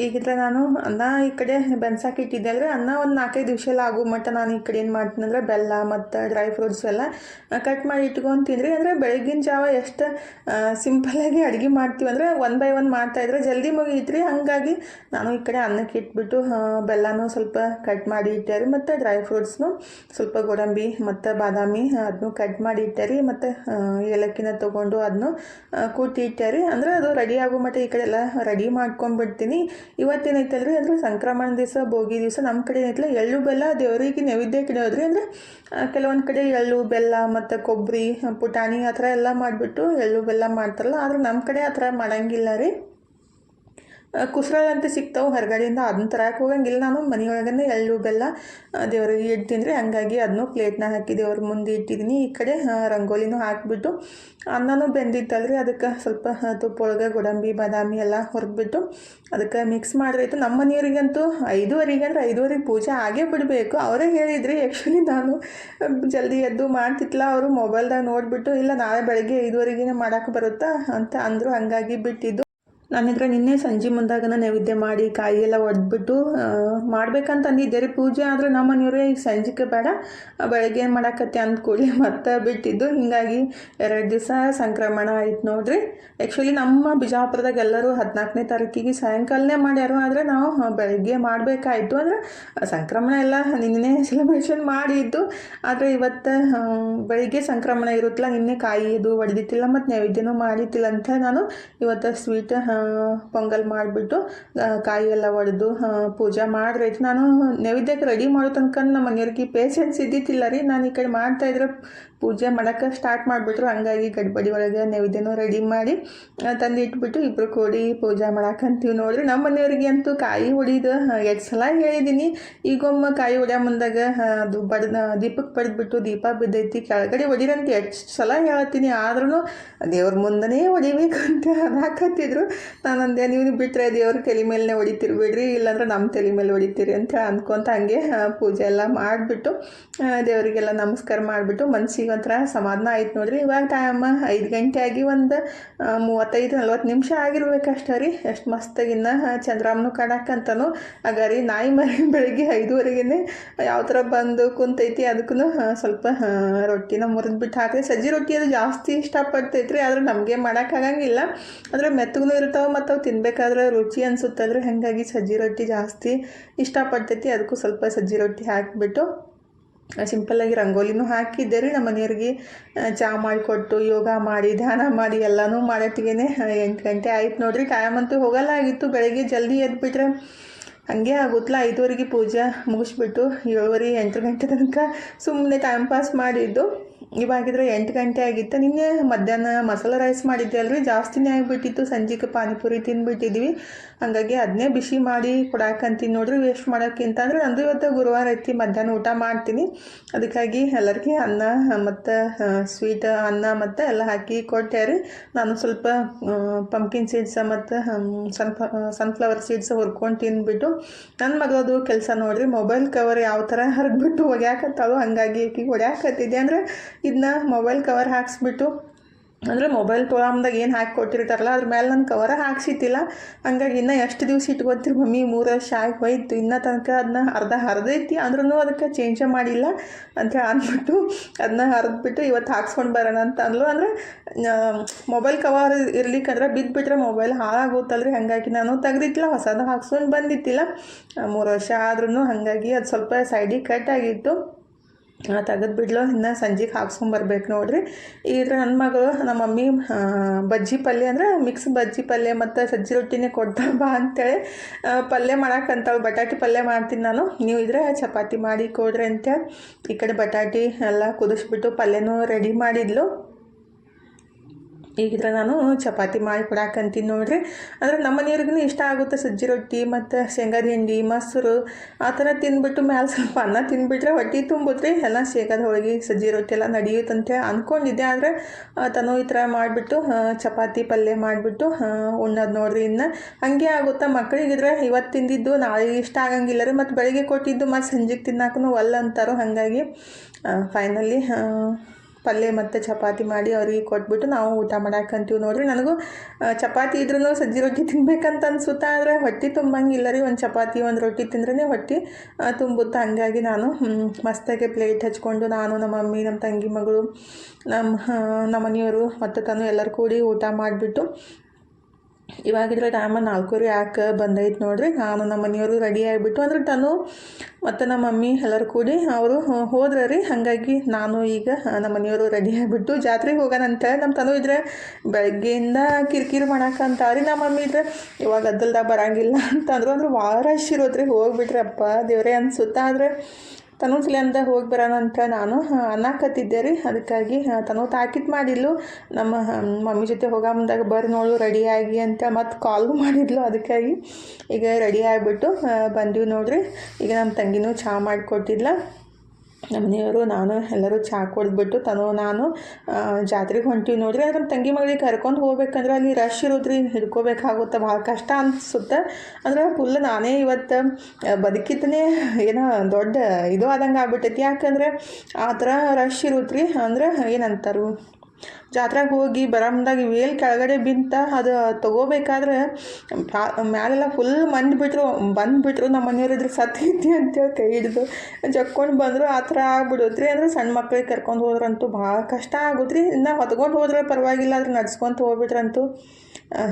ಈಗಿದ್ರೆ ನಾನು ಅನ್ನ ಈ ಕಡೆ ಬೆನ್ಸಾಕಿ ಇಟ್ಟಿದ್ದೆ ಅಂದರೆ ಅನ್ನ ಒಂದು 4-5 ವಿಷಲ ಆಗೋ ಮಟ್ಟ ನಾನು ಈ ಕಡೆ ಏನು ಮಾಡ್ತೀನಿ ಅಂದರೆ ಬೆಲ್ಲ ಮತ್ತು ಡ್ರೈ ಫ್ರೂಟ್ಸ್ ಎಲ್ಲ ಕಟ್ ಮಾಡಿ ಇಟ್ಕೊತೀನಿ ರೀ. ಅಂದರೆ ಬೆಳಗಿನ ಜಾವ ಎಷ್ಟು ಸಿಂಪಲ್ಲಾಗಿ ಅಡುಗೆ ಮಾಡ್ತೀವಿ ಅಂದರೆ 1 ಬೈ 1 ಮಾಡ್ತಾಯಿದ್ರೆ ಜಲ್ದಿ ಮುಗಿಯಿತ್ರಿ. ಹಾಗಾಗಿ ನಾನು ಈ ಕಡೆ ಅನ್ನಕ್ಕೆ ಇಟ್ಬಿಟ್ಟು ಬೆಲ್ಲನೂ ಸ್ವಲ್ಪ ಕಟ್ ಮಾಡಿ ಇಟ್ಟೆ ರೀ, ಮತ್ತು ಡ್ರೈ ಫ್ರೂಟ್ಸ್ನು ಸ್ವಲ್ಪ ಗೋಡಂಬಿ ಮತ್ತು ಬಾದಾಮಿ ಅದನ್ನು ಕಟ್ ಮಾಡಿ ಇಟ್ಟೆ ರೀ, ಮತ್ತು ಏಲಕ್ಕಿನ ತೊಗೊಂಡು ಅದನ್ನು ಕೂಟಿ ಇಟ್ಟೆ ರೀ. ಅಂದರೆ ಅದು ರೆಡಿ ಆಗೋ ಮಟ್ಟ ಈ ಕಡೆ ಎಲ್ಲ ರೆಡಿ ಮಾಡ್ಕೊಂಡ್ಬಿಡ್ತೀನಿ. ಇವತ್ತೇನೈತಲ್ರಿ ಅಂದರೆ ಸಂಕ್ರಮಣ ದಿವಸ, ಭೋಗಿ ದಿವಸ ನಮ್ಮ ಕಡೆ ಏನೈತಲ್ಲ ಎಳ್ಳು ಬೆಲ್ಲ ದೇವರಿಗೆ ನೈವೇದ್ಯಕ್ಕೆ ಇಡೋದ್ರಿ. ಅಂದರೆ ಕೆಲವೊಂದು ಕಡೆ ಎಳ್ಳು ಬೆಲ್ಲ ಮತ್ತು ಕೊಬ್ಬರಿ ಪುಟಾಣಿ ಆ ಥರ ಎಲ್ಲ ಮಾಡಿಬಿಟ್ಟು ಎಳ್ಳು ಬೆಲ್ಲ ಮಾಡ್ತಾರಲ್ಲ, ಆದರೆ ನಮ್ಮ ಕಡೆ ಆ ಥರ ಮಾಡೋಂಗಿಲ್ಲ ರೀ. ಕುಸ್ರಳಂತ ಸಿಗ್ತಾವೆ ಹೊರಗಡೆಯಿಂದ, ಅದನ್ನ ತರಕ್ಕೆ ಹೋಗಂಗಿಲ್ಲ. ನಾನು ಮನೆಯೊಳಗೇ ಎಳ್ಳು ಬೆಲ್ಲ ದೇವ್ರಿಗೆ ಇಡ್ತೀನಿ ರೀ. ಹಂಗಾಗಿ ಅದನ್ನು ಪ್ಲೇಟ್ನ ಹಾಕಿ ದೇವ್ರ ಮುಂದೆ ಇಟ್ಟಿದ್ದೀನಿ. ಈ ಕಡೆ ರಂಗೋಲಿನೂ ಹಾಕಿಬಿಟ್ಟು ಅನ್ನನೂ ಬೆಂದಿತ್ತಲ್ರಿ, ಅದಕ್ಕೆ ಸ್ವಲ್ಪ ತುಪ್ಪ ಒಳಗೆ ಗೋಡಂಬಿ ಬಾದಾಮಿ ಎಲ್ಲ ಹೊರಬಿಟ್ಟು ಅದಕ್ಕೆ ಮಿಕ್ಸ್ ಮಾಡಿರೈತು. ನಮ್ಮ ಮನೆಯವರಿಗಂತೂ 5:15 ಅಂದರೆ 5:15 ಪೂಜೆ ಆಗೇ ಬಿಡಬೇಕು. ಅವರೇ ಹೇಳಿದ್ರಿ. ಆ್ಯಕ್ಚುಲಿ ನಾನು ಜಲ್ದಿ ಎದ್ದು ಮಾಡ್ತಿತ್ತಲ್ಲ, ಅವರು ಮೊಬೈಲ್ದಾಗ ನೋಡಿಬಿಟ್ಟು ಇಲ್ಲ ನಾಳೆ ಬೆಳಗ್ಗೆ 5:15 ಮಾಡೋಕ್ಕೆ ಬರುತ್ತಾ ಅಂತ ಅಂದರು. ಹಾಗಾಗಿ ಬಿಟ್ಟಿದ್ದು. ನಾನಿದ್ರೆ ನಿನ್ನೆ ಸಂಜೆ ಮುಂದಾಗ ನೈವೇದ್ಯ ಮಾಡಿ ಕಾಯಿ ಎಲ್ಲ ಒಡೆದ್ಬಿಟ್ಟು ಮಾಡ್ಬೇಕಂತ ಅಂದಿದ್ದೆ ರೀ ಪೂಜೆ. ಆದರೆ ನಮ್ಮ ಮನೆಯವರೇ ಈಗ ಸಂಜೆಗೆ ಬೇಡ ಬೆಳಗ್ಗೆ ಏನು ಮಾಡಾಕತ್ತೆ ಅಂದ್ಕೊಳ್ಳಿ ಮತ್ತೆ ಬಿಟ್ಟಿದ್ದು. ಹೀಗಾಗಿ 2 ದಿವಸ ಸಂಕ್ರಮಣ ಆಯ್ತು ನೋಡ್ರಿ. ಆ್ಯಕ್ಚುಲಿ ನಮ್ಮ ಬಿಜಾಪುರದಾಗ ಎಲ್ಲರೂ 14ನೇ ತಾರೀಕಿಗೆ ಸಾಯಂಕಾಲನೇ ಮಾಡ್ಯಾರು, ಆದರೆ ನಾವು ಬೆಳಗ್ಗೆ ಮಾಡಬೇಕಾಯ್ತು. ಅಂದರೆ ಸಂಕ್ರಮಣ ಎಲ್ಲ ನಿನ್ನೆ ಸೆಲೆಬ್ರೇಷನ್ ಮಾಡಿದ್ದು, ಆದರೆ ಇವತ್ತು ಬೆಳಿಗ್ಗೆ ಸಂಕ್ರಮಣ ಇರುತ್ತಲ್ಲ, ನಿನ್ನೆ ಕಾಯಿ ಇದು ಒಡೆದಿತ್ತಿಲ್ಲ ಮತ್ತು ನೈವೇದ್ಯನೂ ಮಾಡಿತ್ತಿಲ್ಲ ಅಂತ ನಾನು ಇವತ್ತು ಸ್ವೀಟ್ ಪೊಂಗಲ್ ಮಾಡಿಬಿಟ್ಟು ಕಾಯಿ ಎಲ್ಲ ಒಡೆದು ಪೂಜೆ ಮಾಡ್ರೈತಿ. ನಾನು ನೈವೇದ್ಯಕ್ಕೆ ರೆಡಿ ಮಾಡೋ ತನಕ ನಮ್ಮ ಮನೆಯವ್ರಿಗೆ ಪೇಷನ್ಸ್ ಇದ್ದಿತ್ತಿಲ್ಲ ರೀ. ನಾನು ಈ ಕಡೆ ಮಾಡ್ತಾಯಿದ್ರೆ ಪೂಜೆ ಮಾಡೋಕ್ಕೆ ಸ್ಟಾರ್ಟ್ ಮಾಡಿಬಿಟ್ರು. ಹಂಗಾಗಿ ಗಡ್ಬಡಿ ಒಳಗೆ ನೈವೇದ್ಯನೂ ರೆಡಿ ಮಾಡಿ ತಂದು ಇಟ್ಬಿಟ್ಟು ಇಬ್ಬರು ಕೂಡಿ ಪೂಜೆ ಮಾಡಾಕಂತೀವಿ ನೋಡ್ರಿ. ನಮ್ಮ ಮನೆಯವ್ರಿಗೆ ಅಂತೂ ಕಾಯಿ ಹೊಡಿದು 2 ಸಲ ಹೇಳಿದ್ದೀನಿ. ಈಗೊಮ್ಮೆ ಕಾಯಿ ಹೊಡ್ಯೋ ಮುಂದಾಗ ಅದು ದೀಪಕ್ಕೆ ಬಡಿದ್ಬಿಟ್ಟು ದೀಪ ಬಿದ್ದೈತಿ ಕೆಳಗಡೆ ಹೊಡಿರಂತ 2 ಸಲ ಹೇಳ್ತೀನಿ. ಆದ್ರೂ ದೇವ್ರ ಮುಂದನೇ ಹೊಡಿಬೇಕು ಅಂತ ಹಾಕತ್ತಿದ್ರು. ನಾನು ಅಂದೆ, ನೀವು ಬಿಟ್ಟರೆ ದೇವ್ರ ತಲೆ ಮೇಲೇ ಹೊಡಿತಿರ್ಬಿಡ್ರಿ, ಇಲ್ಲಾಂದ್ರೆ ನಮ್ಮ ತಲೆ ಮೇಲೆ ಹೊಡಿತೀರಿ ಅಂತ ಅಂದ್ಕೊಂತ ಹಂಗೆ ಪೂಜೆ ಎಲ್ಲ ಮಾಡಿಬಿಟ್ಟು ದೇವರಿಗೆಲ್ಲ ನಮಸ್ಕಾರ ಮಾಡಿಬಿಟ್ಟು ಮನಸ್ಸಿಗೆ ಒಂಥರ ಸಮಾಧಾನ ಆಯ್ತು ನೋಡ್ರಿ. ಇವಾಗ ಟೈಮ್ 5 ಗಂಟೆ ಆಗಿ ಒಂದು 35-40 ನಿಮಿಷ ಆಗಿರ್ಬೇಕಷ್ಟೇ ರೀ. ಎಷ್ಟು ಮಸ್ತಾಗಿನ್ನ ಚಂದ್ರಮ್ಮನೂ ಕಾಣಕ್ಕಂತನೂ ಆಗ ರೀ. ನಾಯಿ ಮರಿ ಬೆಳಗ್ಗೆ 5:15 ಯಾವ ಥರ ಬಂದು ಕುಂತೈತಿ. ಅದಕ್ಕೂ ಸ್ವಲ್ಪ ರೊಟ್ಟಿನ ಮುರಿದ್ಬಿಟ್ಟು ಹಾಕಿ ಸಜ್ಜಿ ರೊಟ್ಟಿ ಅದು ಜಾಸ್ತಿ ಇಷ್ಟಪಡ್ತೈತ್ರಿ. ಆದರೆ ನಮಗೆ ಮಾಡೋಕ್ಕಾಗಂಗಿಲ್ಲ, ಅಂದರೆ ಮೆತ್ತಗೂ ಇರ್ತಾವೆ ಮತ್ತು ಅವು ತಿನ್ಬೇಕಾದ್ರೆ ರುಚಿ ಅನಿಸುತ್ತಲ್ರಿ. ಹಾಗಾಗಿ ಸಜ್ಜಿ ರೊಟ್ಟಿ ಜಾಸ್ತಿ ಇಷ್ಟಪಡ್ತೈತಿ. ಅದಕ್ಕೂ ಸ್ವಲ್ಪ ಸಜ್ಜಿ ರೊಟ್ಟಿ ಹಾಕಿಬಿಟ್ಟು ಸಿಂಪಲ್ಲಾಗಿ ರಂಗೋಲಿನೂ ಹಾಕಿದ್ದೆ ರೀ. ನಮ್ಮ ಮನೆಯವ್ರಿಗೆ ಚಹಾ ಮಾಡಿಕೊಟ್ಟು ಯೋಗ ಮಾಡಿ ಧ್ಯಾನ ಮಾಡಿ ಎಲ್ಲನೂ ಮಾಡೋತ್ತಿಗೆ 8 ಗಂಟೆ ಆಯ್ತು ನೋಡ್ರಿ. ಟೈಮ್ ಅಂತೂ ಹೋಗಲ್ಲ ಆಗಿತ್ತು. ಬೆಳಗ್ಗೆ ಜಲ್ದಿ ಎದ್ಬಿಟ್ರೆ ಹಾಗೆ ಆಗುತ್ತಲ್ಲ. 5:15 ಪೂಜೆ ಮುಗಿಸ್ಬಿಟ್ಟು 7:30-8 ಗಂಟೆ ತನಕ ಸುಮ್ಮನೆ ಟೈಮ್ ಪಾಸ್ ಮಾಡಿದ್ದು. ಇವಾಗಿದ್ರೆ 8 ಗಂಟೆ ಆಗಿತ್ತು. ನಿನ್ನೆ ಮಧ್ಯಾಹ್ನ ಮಸಾಲೆ ರೈಸ್ ಮಾಡಿದ್ದೆ ಅಲ್ರಿ, ಜಾಸ್ತಿನೇ ಆಗಿಬಿಟ್ಟಿತ್ತು. ಸಂಜೆಗೆ ಪಾನಿಪುರಿ ತಿಂದುಬಿಟ್ಟಿದ್ವಿ. ಹಾಗಾಗಿ ಅದನ್ನೇ ಬಿಸಿ ಮಾಡಿ ಕೊಡಾಕಂತೀನಿ ನೋಡ್ರಿ, ವೇಸ್ಟ್ ಮಾಡೋಕ್ಕಿಂತ. ಅಂದರೆ ನಂದು ಇವತ್ತು ಗುರುವಾರ ಐತಿ, ಮಧ್ಯಾಹ್ನ ಊಟ ಮಾಡ್ತೀನಿ. ಅದಕ್ಕಾಗಿ ಎಲ್ಲರಿಗೆ ಅನ್ನ ಮತ್ತು ಸ್ವೀಟ್ ಅನ್ನ ಮತ್ತು ಎಲ್ಲ ಹಾಕಿ ಕೊಟ್ಟೆ ರೀ. ನಾನು ಸ್ವಲ್ಪ ಪಂಪ್ಕಿನ್ ಸೀಡ್ಸ ಮತ್ತು ಸನ್ಫ್ಲವರ್ ಸೀಡ್ಸ್ ಹುರ್ಕೊಂಡು ತಿಂದ್ಬಿಟ್ಟು ನನ್ನ ಮಗಳದು ಕೆಲಸ ನೋಡ್ರಿ, ಮೊಬೈಲ್ ಕವರ್ ಯಾವ ಥರ ಹರಿದ್ಬಿಟ್ಟು ಒಗ್ಯಾಕತ್ತಾಳು. ಹಾಗಾಗಿ ಈಕಿಗೆ ಹೊಡ್ಯಾಕತ್ತಿದ್ದೆ. ಅಂದರೆ ಇದನ್ನ ಮೊಬೈಲ್ ಕವರ್ ಹಾಕ್ಸ್ಬಿಟ್ಟು, ಅಂದರೆ ಮೊಬೈಲ್ ತೊಗೊಳಮ್ದಾಗ ಏನು ಹಾಕಿ ಕೊಟ್ಟಿರ್ತಾರಲ್ಲ ಅದ್ರ ಮೇಲೆ ನನ್ನ ಕವರ ಹಾಕ್ಸಿತ್ತಿಲ್ಲ. ಹಂಗಾಗಿ ಇನ್ನೂ ಎಷ್ಟು ದಿವಸ ಇಟ್ಕೊತೀರಿ ಮಮ್ಮಿ, 3 ವರ್ಷ ಆಗಿ ಹೋಯ್ತು, ಇನ್ನೂ ತನಕ ಅದನ್ನ ಅರ್ಧ ಹರಿದೈತಿ, ಅಂದ್ರೂ ಅದಕ್ಕೆ ಚೇಂಜೇ ಮಾಡಿಲ್ಲ ಅಂತ ಅಂದ್ಬಿಟ್ಟು ಅದನ್ನ ಹರಿದ್ಬಿಟ್ಟು ಇವತ್ತು ಹಾಕ್ಸ್ಕೊಂಡು ಬರೋಣ ಅಂತ ಅಂದ್ಲು. ಅಂದರೆ ಮೊಬೈಲ್ ಕವರ್ ಇರ್ಲಿಕ್ಕಂದ್ರೆ ಬಿದ್ದುಬಿಟ್ರೆ ಮೊಬೈಲ್ ಹಾಳಾಗುತ್ತಲ್ರಿ. ಹಾಗಾಗಿ ನಾನು ತೆಗ್ದಿತ್ತಿಲ್ಲ, ಹೊಸದು ಹಾಕ್ಸ್ಕೊಂಡು ಬಂದಿತ್ತಿಲ್ಲ. 3 ವರ್ಷ ಆದ್ರೂ ಹಾಗಾಗಿ ಅದು ಸ್ವಲ್ಪ ಸೈಡಿಗೆ ಕಟ್ ಆಗಿತ್ತು. ತೆಗೆದು ಬಿಡ್ಲು ಇನ್ನು ಸಂಜೆಗೆ ಹಾಕ್ಸ್ಕೊಂಬರ್ಬೇಕು ನೋಡಿರಿ. ಇದ್ರ ನನ್ನ ಮಗಳು ನಮ್ಮ ಮಮ್ಮಿ ಬಜ್ಜಿ ಪಲ್ಯ ಅಂದ್ರೆ ಮಿಕ್ಸ್ ಬಜ್ಜಿ ಪಲ್ಯ ಮತ್ತು ಸಜ್ಜಿ ರೊಟ್ಟಿನೇ ಕೊಡ್ತಾಳೆ ಬಾ ಅಂತೇಳಿ ಪಲ್ಯ ಮಾಡಕ್ಕಂತಾಳೆ. ಬಟಾಟಿ ಪಲ್ಯ ಮಾಡ್ತೀನಿ ನಾನು, ನೀವು ಇದ್ರೆ ಚಪಾತಿ ಮಾಡಿ ಕೊಡ್ರಿ ಅಂತೇಳಿ ಈ ಕಡೆ ಬಟಾಟಿ ಎಲ್ಲ ಕುದಿಸ್ಬಿಟ್ಟು ಪಲ್ಯನೂ ರೆಡಿ ಮಾಡಿದ್ಲು. ಈಗಿದ್ರೆ ನಾನು ಚಪಾತಿ ಮಾಡಿ ಕೊಡಾಕಂತೀನಿ ನೋಡಿರಿ. ಅಂದರೆ ನಮ್ಮ ಮನೆಯವ್ರಿಗೂ ಇಷ್ಟ ಆಗುತ್ತೆ ಸಜ್ಜಿ ರೊಟ್ಟಿ ಮತ್ತು ಶೇಂಗಾದ ಹಿಂಡಿ ಮೊಸರು ಆ ಥರ ತಿಂದ್ಬಿಟ್ಟು ಮ್ಯಾಲೆ ಸ್ವಲ್ಪ ಅನ್ನ ತಿಂದ್ಬಿಟ್ರೆ ಹೊಟ್ಟೆ ತುಂಬುತ್ರಿ. ಎಲ್ಲ ಶೇಂಗಾದ ಹೋಳಿಗೆ ಸಜ್ಜಿ ರೊಟ್ಟಿ ಎಲ್ಲ ನಡೆಯುತ್ತಂತೇಳಿ ಅಂದ್ಕೊಂಡಿದ್ದೆ. ಆದರೆ ತನು ಈ ಥರ ಮಾಡಿಬಿಟ್ಟು ಚಪಾತಿ ಪಲ್ಯ ಮಾಡಿಬಿಟ್ಟು ಉಣ್ಣೋದು ನೋಡಿರಿ. ಇನ್ನು ಹಾಗೆ ಆಗುತ್ತೆ ಮಕ್ಕಳಿಗಿದ್ರೆ ಇವತ್ತು ತಿಂದಿದ್ದು ನಾಳೆ ಇಷ್ಟ ಆಗಂಗಿಲ್ಲ ರೀ, ಮತ್ತು ಬೆಳಿಗ್ಗೆ ಕೊಟ್ಟಿದ್ದು ಮತ್ತು ಸಂಜೆಗೆ ತಿನ್ನಕ್ಕೂ ಒಲ್ಲ ಅಂತಾರೋ. ಹಾಗಾಗಿ ಫೈನಲಿ ಪಲ್ಯ ಮತ್ತು ಚಪಾತಿ ಮಾಡಿ ಅವ್ರಿಗೆ ಕೊಟ್ಬಿಟ್ಟು ನಾವು ಊಟ ಮಾಡಾಕಂತೀವಿ ನೋಡಿರಿ. ನನಗೂ ಚಪಾತಿ ಇದ್ರೂ ಸಜ್ಜಿ ರೊಟ್ಟಿ ತಿನ್ಬೇಕಂತ ಅನ್ಸುತ್ತಾ, ಆದರೆ ಹೊಟ್ಟೆ ತುಂಬಂಗಿಲ್ಲ ರೀ. ಒಂದು ಚಪಾತಿ ಒಂದು ರೊಟ್ಟಿ ತಿಂದ್ರೇ ಹೊಟ್ಟೆ ತುಂಬುತ್ತೆ. ಹಂಗಾಗಿ ನಾನು ಮಸ್ತಾಗೆ ಪ್ಲೇಟ್ ಹಚ್ಕೊಂಡು ನಾನು ನಮ್ಮ ಮಮ್ಮಿ ನಮ್ಮ ತಂಗಿ ಮಗಳು ನಮ್ಮ ಮನೆಯವರು ಮತ್ತು ತಾನು ಎಲ್ಲರೂ ಕೂಡಿ ಊಟ ಮಾಡಿಬಿಟ್ಟು ಇವಾಗಿದ್ರೆ ಟೈಮ 4:30 ಯಾಕೆ ಬಂದೈತೆ ನೋಡಿರಿ. ನಾನು ನಮ್ಮ ಮನೆಯವರು ರೆಡಿ ಆಗಿಬಿಟ್ಟು ಅಂದ್ರೆ ತಾನು ಮತ್ತು ನಮ್ಮ ಮಮ್ಮಿ ಎಲ್ಲರೂ ಕೂಡಿ ಅವರು ಹೋದ್ರೆ ರೀ. ಹಾಗಾಗಿ ನಾನು ಈಗ ನಮ್ಮ ಮನೆಯವರು ರೆಡಿ ಆಗಿಬಿಟ್ಟು ಜಾತ್ರೆಗೆ ಹೋಗೋಣಂತ. ನಮ್ಮ ತನು ಇದ್ರೆ ಬೆಳಗ್ಗೆಯಿಂದ ಕಿರಿಕಿರಿ ಮಾಡಕ್ಕಂತಾವ್ರಿ. ನಮ್ಮ ಮಮ್ಮಿ ಇದ್ರೆ ಇವಾಗ ಗದ್ದಲ್ದಾಗ ಬರೋಂಗಿಲ್ಲ ಅಂತಂದ್ರು. ಅಂದ್ರೆ ಭಾಳ ರಶ್ ಇರೋದ್ರಿ. ಹೋಗ್ಬಿಟ್ರೆ ಅಪ್ಪ ದೇವರೇ ಅನಿಸುತ್ತಾ. ಆದರೆ ತನ್ನೊಂದ್ಸಲಿಂದ ಹೋಗಿ ಬರೋಣ ಅಂತ ನಾನು ಅನ್ನಕತ್ತಿದ್ದೆ ರೀ. ಅದಕ್ಕಾಗಿ ತನು ತಾಕೀತು ಮಾಡಿದ್ಲು ನಮ್ಮ ಮಮ್ಮಿ ಜೊತೆ ಹೋಗೋ ಮುಂದಾಗ ಬರ್ರಿ ನೋಡು ರೆಡಿಯಾಗಿ ಅಂತ ಮತ್ತು ಕಾಲು ಮಾಡಿದ್ಲು. ಅದಕ್ಕಾಗಿ ಈಗ ರೆಡಿ ಆಗಿಬಿಟ್ಟು ಬಂದ್ವಿ ನೋಡ್ರಿ. ಈಗ ನಮ್ಮ ತಂಗಿನೂ ಚಹಾ ಮಾಡಿಕೊಟ್ಟಿದ್ಲ. ನಮ್ಮ ಮನೆಯವರು ನಾನು ಎಲ್ಲರೂ ಚಹಾ ಕುಡಿದ್ಬಿಟ್ಟು ತನು ನಾನು ಜಾತ್ರೆಗೆ ಹೊಂಟಿವಿ ನೋಡ್ರಿ. ನಮ್ಮ ತಂಗಿ ಮಗಳಿಗೆ ಕರ್ಕೊಂಡು ಹೋಗ್ಬೇಕಂದ್ರೆ ಅಲ್ಲಿ ರಶ್ ಇರೋದ್ರಿ, ಹಿಡ್ಕೋಬೇಕಾಗುತ್ತೆ, ಭಾಳ ಕಷ್ಟ ಅನಿಸುತ್ತೆ. ಅಂದ್ರೆ ಫುಲ್ ನಾನೇ ಇವತ್ತು ಬದುಕಿದ್ದನೇ ಏನೋ ದೊಡ್ಡ ಇದು ಆದಂಗೆ ಆಗ್ಬಿಟ್ಟೈತಿ. ಯಾಕಂದರೆ ಆ ಥರ ರಶ್ ಇರುತ್ರಿ. ಅಂದ್ರೆ ಏನಂತಾರು ಜಾತ್ರೆಗೆ ಹೋಗಿ ಬರೋಮ್ದಾಗ ವೇಲ್ ಕೆಳಗಡೆ ಬಿಂತ ಅದು ತೊಗೋಬೇಕಾದ್ರೆ ಮ್ಯಾಲೆಲ್ಲ ಫುಲ್ ಬಂದುಬಿಟ್ರು. ನಮ್ಮ ಮನೆಯವ್ರಿದ್ರೆ ಸತ್ತೈತಿ ಅಂತೇಳಿ ಕೈ ಹಿಡಿದು ಜಕ್ಕೊಂಡು ಬಂದರು. ಆ ಥರ ಆಗ್ಬಿಡುತ್ತೆ ರೀ. ಅಂದರೆ ಸಣ್ಣ ಮಕ್ಳಿಗೆ ಕರ್ಕೊಂಡು ಹೋದ್ರಂತೂ ಭಾಳ ಕಷ್ಟ ಆಗುತ್ತೆ ರೀ. ಇನ್ನು ಹೊತ್ಕೊಂಡು ಹೋದ್ರೆ ಪರವಾಗಿಲ್ಲ, ಆದ್ರೆ ನಡ್ಸ್ಕೊತ ಹೋಗ್ಬಿಟ್ರಂತೂ